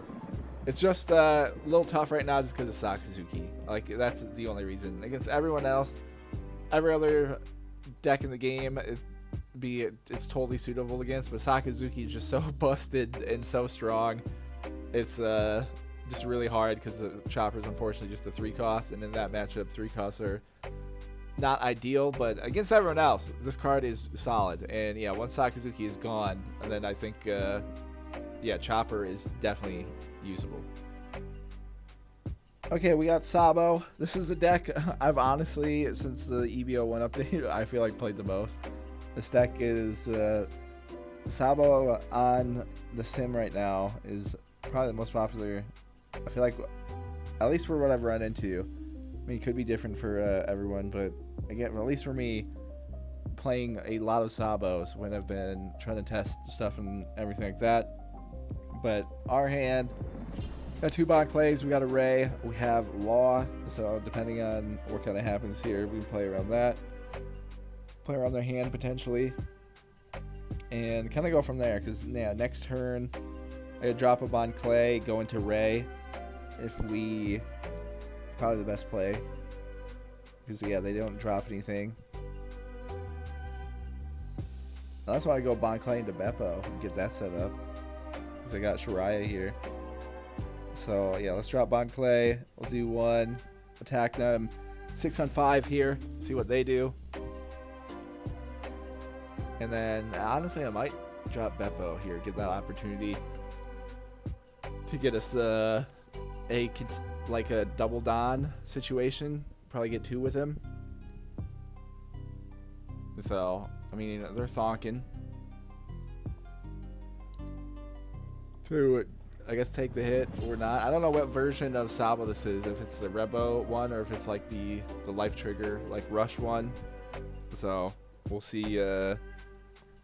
It's just a little tough right now just because of Sakazuki. Like, that's the only reason. Against everyone else, every other deck in the game, it's totally suitable against, but Sakazuki is just so busted and so strong. It's just really hard because the Chopper's unfortunately just a 3 cost, and in that matchup 3 costs are not ideal. But against everyone else, this card is solid. And yeah, once Sakazuki is gone, and then I think yeah, Chopper is definitely usable. Okay, we got Sabo. This is the deck I've honestly, since the EB01 update, I feel like played the most. This deck is Sabo on the sim right now is probably the most popular. I feel like, at least for what I've run into. I mean, it could be different for everyone, but again, at least for me, playing a lot of Sabos when I've been trying to test stuff and everything like that. But our hand, got 2 Bon Clays, we got a Ray, we have Law, so depending on what kind of happens here, we can play around that. Play around their hand potentially. And kind of go from there, because yeah, next turn, I could drop a Bon Clay, go into Ray. If we, probably the best play. Because yeah, they don't drop anything. That's why I go Bon Clay into Beppo and get that set up. Because I got Shariah here. So yeah, let's drop Bon Clay. We'll do 1. Attack them. 6 on 5 here. See what they do. And then honestly, I might drop Beppo here. Get that opportunity to get us like a double Don situation. Probably get 2 with him. So I mean, they're thonking. To, I guess, take the hit or not. I don't know what version of Sabo this is. If it's the Rebo one or if it's like the life trigger, like Rush one. So we'll see.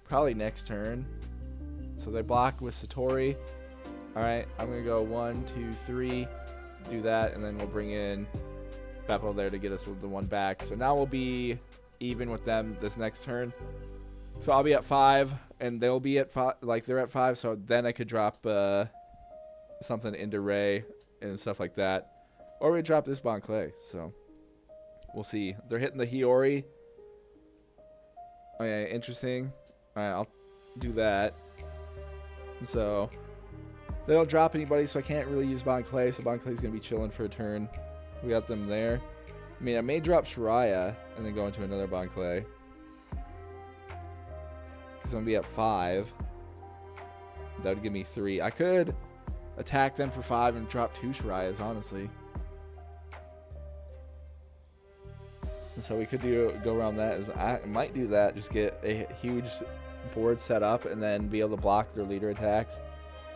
Probably next turn. So they block with Satori. All right, I'm gonna go 1, 2, 3. Do that, and then we'll bring in Beppo there to get us with the 1 back. So now we'll be even with them this next turn. So I'll be at 5, and they'll be at 5. Like they're at 5, so then I could drop something into Ray and stuff like that, or we drop this Bon Clay. So we'll see. They're hitting the Hiyori. Okay, interesting. All right, I'll do that. So they don't drop anybody, so I can't really use Bon Clay. So Bon Clay's gonna be chilling for a turn. We got them there. I mean, I may drop Shariah and then go into another Bon Clay. Because I'm going to be at 5. That would give me 3. I could attack them for 5 and drop 2 Shariahs, honestly. And so we could go around that. I might do that. Just get a huge board set up and then be able to block their leader attacks.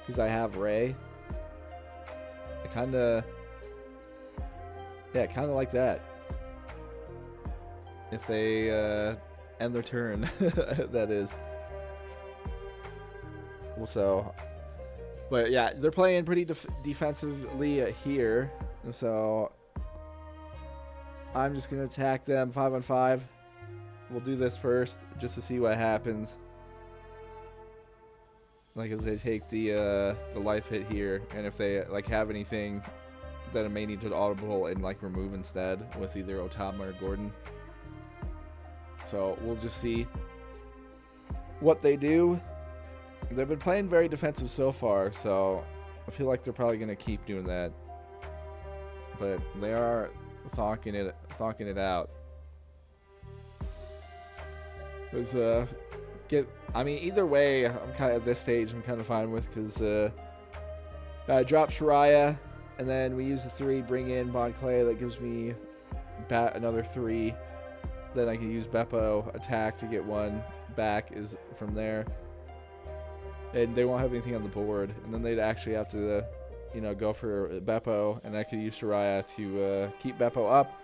Because I have Ray. I kind of... Yeah, kind of like that. If they end their turn, that is. So, but yeah, they're playing pretty defensively here. And so I'm just going to attack them 5 on 5. We'll do this first just to see what happens. Like if they take the life hit here, and if they like have anything that I may need to audible and like remove instead with either Otama or Gordon. So we'll just see what they do. They've been playing very defensive so far, so I feel like they're probably going to keep doing that. But they are thonking it out. I mean, either way, I'm kind of at this stage. I'm kind of fine with, because I drop Shariah, and then we use the 3, bring in Bon Clay. That gives me another 3. Then I can use Beppo attack to get 1 back is from there. And they won't have anything on the board. And then they'd actually have to, go for Beppo. And I could use Shariah to keep Beppo up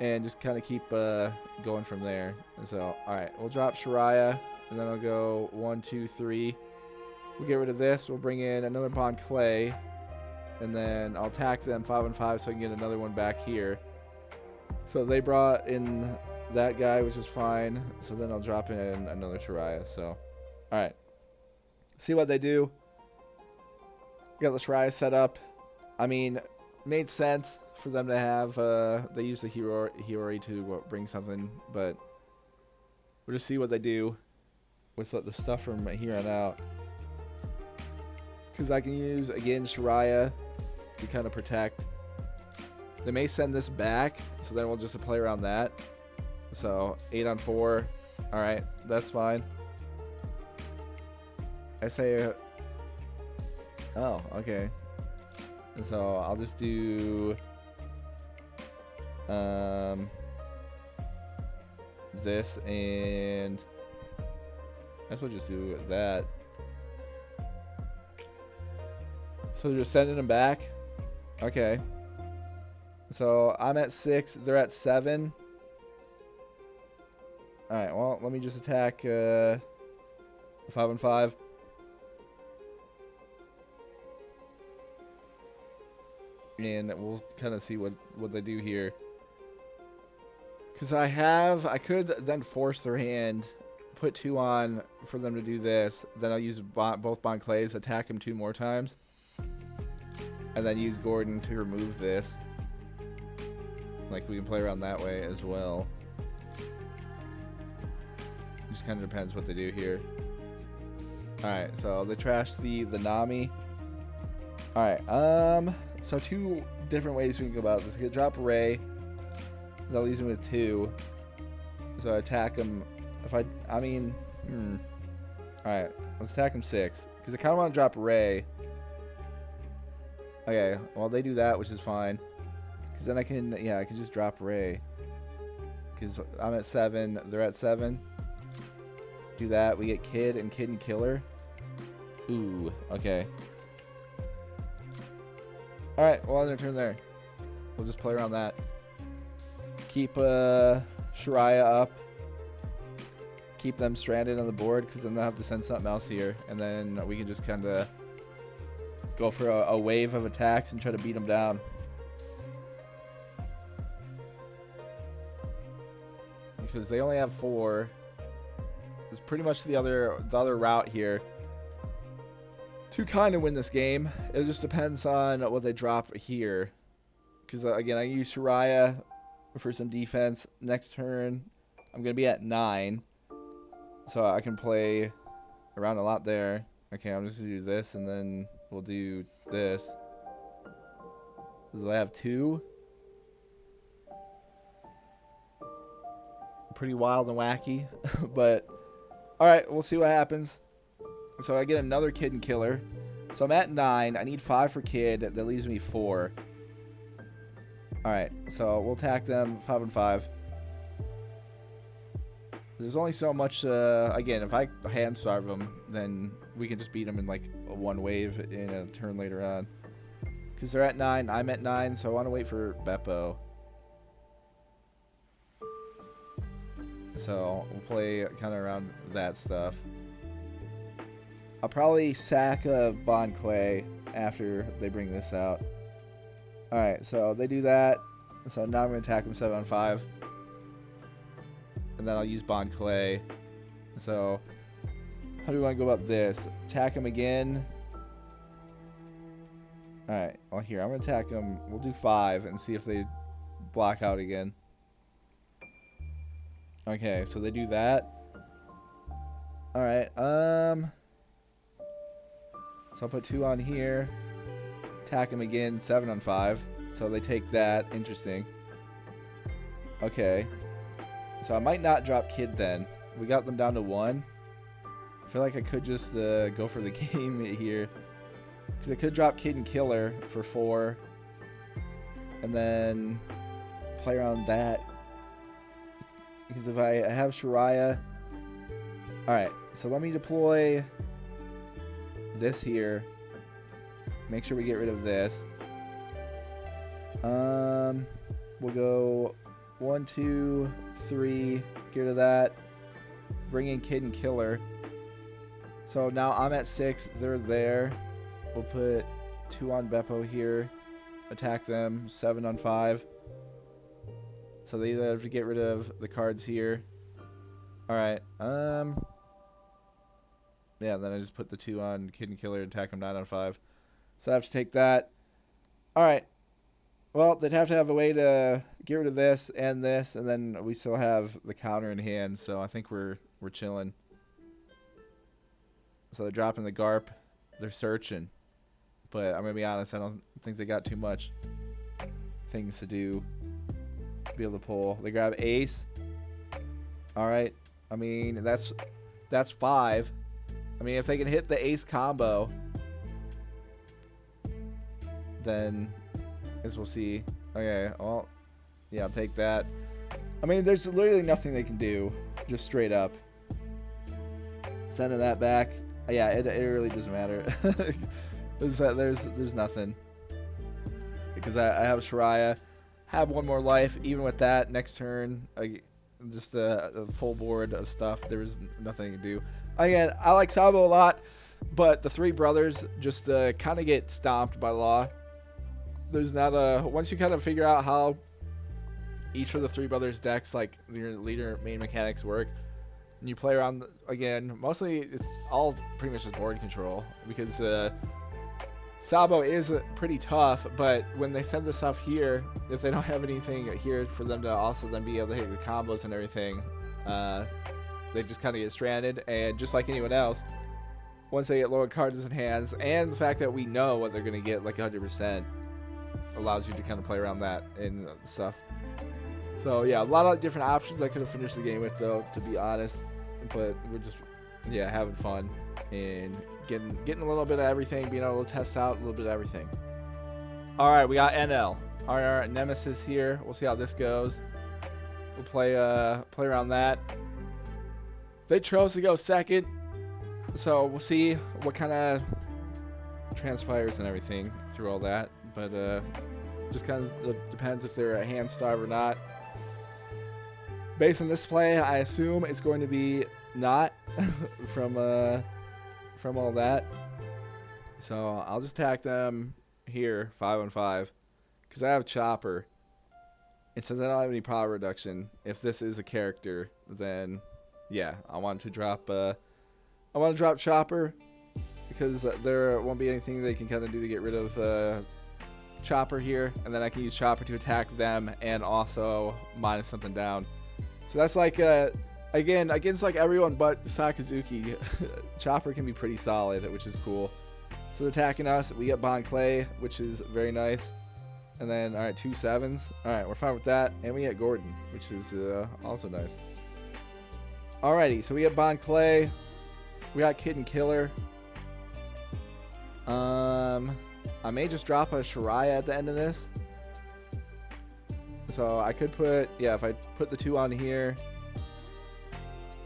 and just kind of keep going from there. And so, all right, we'll drop Shariah. And then I'll go 1, 2, 3. We'll get rid of this. We'll bring in another Bon Clay. And then I'll attack them 5 on 5 so I can get another one back here. So they brought in that guy, which is fine. So then I'll drop in another Shariah. So, all right. See what they do. Got the Shariah set up. I mean, made sense for them to have. They use the Hiyori to bring something, but we'll just see what they do with the stuff from here on out. Because I can use, again, Shariah to kind of protect. They may send this back, so then we'll just play around that. So 8 on 4. All right, that's fine. I say, oh, okay. And so I'll just do this, and I guess we'll just do that. So they're just sending them back. Okay. So I'm at 6. They're at 7. Alright, well, let me just attack 5 and 5. And we'll kind of see what they do here. Because I could then force their hand, put 2 on for them to do this. Then I'll use both Bon Clays, attack him 2 more times. And then use Gordon to remove this. Like, we can play around that way as well. Just kind of depends what they do here. Alright, so they trash the Nami. Alright, so 2 different ways we can go about this. Could drop Ray. That leaves me with 2. So I attack him. Alright, let's attack him 6. Because I kind of want to drop Ray. Okay, well, they do that, which is fine. Because then I can just drop Ray. Because I'm at 7, they're at 7. Do that, we get Kid and Killer. Ooh, okay. Alright, well, on their turn there. We'll just play around that. Keep Shariah up. Keep them stranded on the board, because then they'll have to send something else here. And then we can just kind of go for a wave of attacks and try to beat them down. Because they only have 4. It's pretty much the other route here to kind of win this game. It just depends on what they drop here. Because again, I use Shariah for some defense. Next turn, I'm going to be at 9. So I can play around a lot there. Okay, I'm just going to do this, and then we'll do this. Do I have 2? Pretty wild and wacky. But, alright, we'll see what happens. So I get another Kid and Killer. So I'm at 9. I need 5 for Kid. That leaves me 4. Alright, so we'll attack them 5 and 5. There's only so much, again, if I hand starve them, then we can just beat them in like a 1 wave in a turn later on. Because they're at 9, I'm at 9, so I want to wait for Beppo. So we'll play kind of around that stuff. I'll probably sack a Bon Clay after they bring this out. Alright, so they do that. So now I'm going to attack them 7 on 5. And then I'll use Bon Clay. So, how do we want to go about this? Attack him again. Alright, well here, I'm going to attack him. We'll do 5 and see if they block out again. Okay, so they do that. Alright, so I'll put 2 on here. Attack him again, 7 on 5. So they take that. Interesting. Okay. So I might not drop Kid then. We got them down to 1. I feel like I could just go for the game here. Because I could drop Kid and Killer for 4. And then play around that. Because if I have Shariah. Alright, so let me deploy this here. Make sure we get rid of this. We'll go 1, 2, 3. Get rid of that. Bring in Kid and Killer. So now I'm at 6. They're there. We'll put 2 on Beppo here. Attack them. 7 on 5. So they either have to get rid of the cards here. Alright. Yeah, then I just put the 2 on Kid and Killer and attack them 9 on 5. So I have to take that. Alright. Well, they'd have to have a way to get rid of this, and then we still have the counter in hand, so I think we're chilling. So they're dropping the Garp. They're searching. But I'm going to be honest, I don't think they got too much things to do to be able to pull. They grab Ace. Alright. I mean, that's 5. I mean, if they can hit the Ace combo, then I guess we'll see. Okay, well, yeah, I'll take that. I mean, there's literally nothing they can do, just straight up. Sending that back. Yeah, it really doesn't matter. There's nothing. Because I have Shariah, have one more life. Even with that, next turn, just a full board of stuff. There was nothing to do. Again, I like Sabo a lot, but the three brothers just kind of get stomped by law. There's not a... Once you kind of figure out how each of the three brothers' decks, like your leader main mechanics work, and you play around, again, mostly it's all pretty much just board control, because Sabo is pretty tough, but when they send the stuff here, if they don't have anything here for them to also then be able to hit the combos and everything, they just kind of get stranded. And just like anyone else, once they get lower cards in hands, and the fact that we know what they're going to get like 100% allows you to kind of play around that and stuff. So yeah, a lot of different options I could have finished the game with, though, to be honest. But we're just, yeah, having fun and getting a little bit of everything, being able to test out a little bit of everything. All right, we got Enel, our nemesis here. We'll see how this goes. We'll play around that. They chose to go second, so we'll see what kind of transpires and everything through all that. But just kind of depends if they're a hand starve or not. Based on this play, I assume it's going to be not from all that. So I'll just attack them here 5-on-5 because I have Chopper. And since I don't have any power reduction, if this is a character, then yeah, I want to drop Chopper because there won't be anything they can kind of do to get rid of Chopper here, and then I can use Chopper to attack them and also minus something down. So that's like again, against like everyone but Sakazuki, Chopper can be pretty solid, which is cool. So they're attacking us. We get Bon Clay, which is very nice. And then, all right, 2 7s. All right, we're fine with that. And we get Gordon, which is also nice. Alrighty, so we get Bon Clay. We got Kid and Killer. I may just drop a Shariah at the end of this. So I could put, yeah, if I put the 2 on here,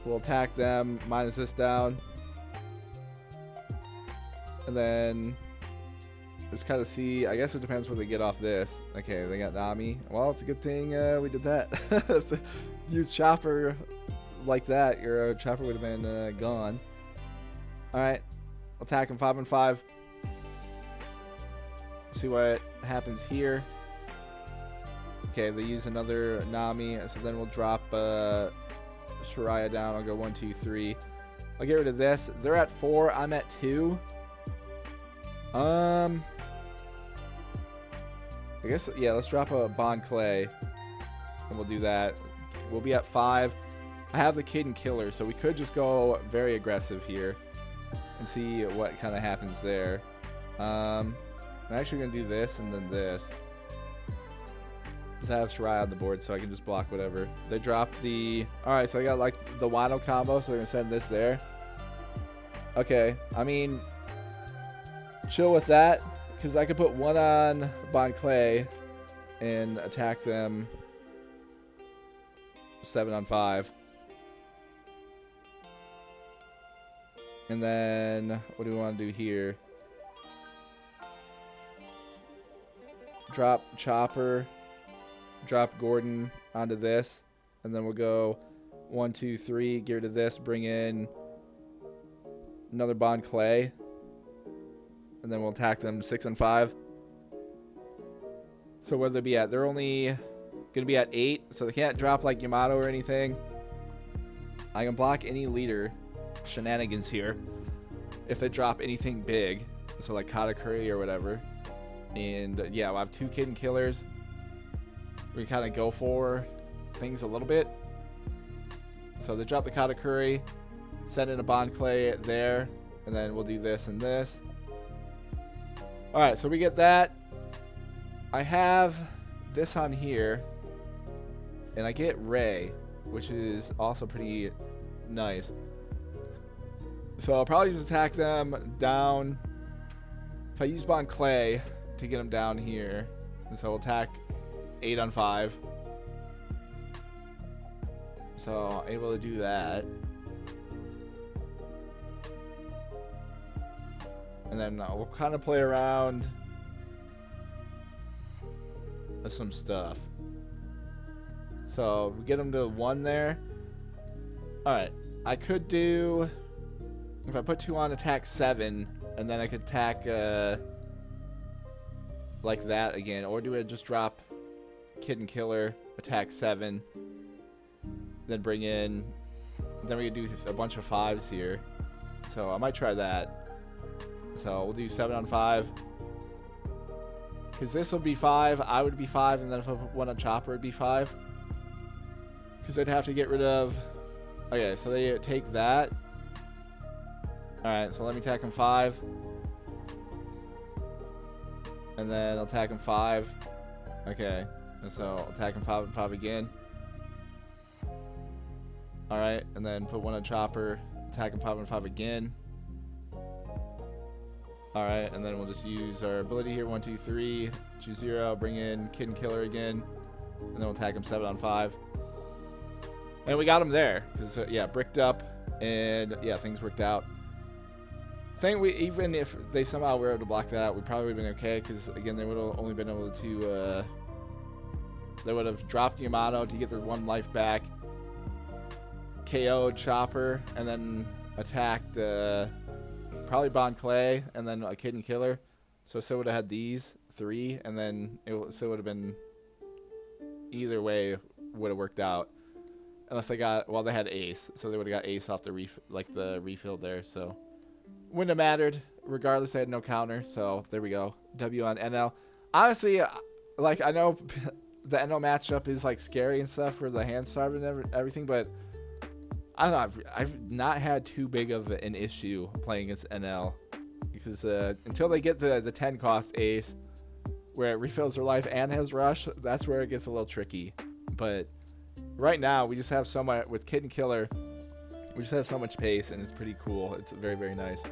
we'll attack them, minus this down. And then just kind of see, I guess it depends what they get off this. Okay, they got Nami. Well, it's a good thing we did that. Use Chopper like that, your Chopper would have been gone. Alright, attack him 5-on-5. See what happens here. Okay, they use another Nami, so then we'll drop Shariah down. I'll go 1, 2, 3. I'll get rid of this. They're at 4. I'm at 2. I guess, yeah, let's drop a Bon Clay, and we'll do that. We'll be at 5. I have the Kid and Killer, so we could just go very aggressive here and see what kind of happens there. I'm actually going to do this and then this. Just have Shariah on the board so I can just block whatever. They drop the... Alright, so I got like the Wano combo, so they're going to send this there. Okay, I mean, chill with that, because I could put 1 on Bon Clay and attack them 7-on-5. And then, what do we want to do here? Drop Chopper, drop Gordon onto this, and then we'll go 1, 2, 3, get rid of this, bring in another Bon Clay, and then we'll attack them 6-on-5. So where they be at? They're only going to be at 8, so they can't drop like Yamato or anything. I can block any leader shenanigans here if they drop anything big, so like Katakuri or whatever. And yeah, we'll have 2 Kid and Killers. We kind of go for things a little bit. So they drop the Katakuri, send in a Bon Clay there, and then we'll do this and this. Alright, so we get that. I have this on here, and I get Ray, which is also pretty nice. So I'll probably just attack them down. If I use Bon Clay to get them down here, and so I'll attack 8-on-5. So able to do that. And then we'll kind of play around with some stuff. So we get him to 1 there. Alright, I could do, if I put 2 on, attack 7, and then I could attack like that again. Or do I just drop Kid and Killer, attack 7, then bring in, then we could do a bunch of 5s here. So I might try that. So we'll do 7 on 5. Because this will be 5, I would be 5, and then if I put 1 on Chopper, it'd be 5. Because I'd have to get rid of... Okay, so they take that. Alright, so let me attack him 5. And then I'll attack him 5. Okay, and so I'll attack him 5 and 5 again. Alright, and then put 1 on Chopper, attack him 5 and 5 again. Alright, and then we'll just use our ability here. 1, 2, 3. Choose 0. Bring in Kid and Killer again. And then we'll attack him 7 on 5. And we got him there. Because, yeah, bricked up. And, yeah, things worked out. I think even if they somehow were able to block that out, we probably would have been okay. Because, again, they would have only been able to... they would have dropped Yamato to get their 1 life back. KO'd Chopper. And then attacked... probably Bon Clay, and then a Kid and Killer. So still would have had these 3, and then it still would have been, either way would have worked out. Unless they got, well, they had Ace, so they would have got Ace off the refill there. So wouldn't have mattered. Regardless, they had no counter. So there we go. W on Enel. Honestly, like, I know the Enel matchup is like scary and stuff for the hand starve and everything, but I don't know, I've not had too big of an issue playing against NL. Because until they get the 10 cost Ace, where it refills their life and has Rush, that's where it gets a little tricky. But right now, we just have so much, with Kid and Killer, we just have so much pace, and it's pretty cool. It's very, very nice.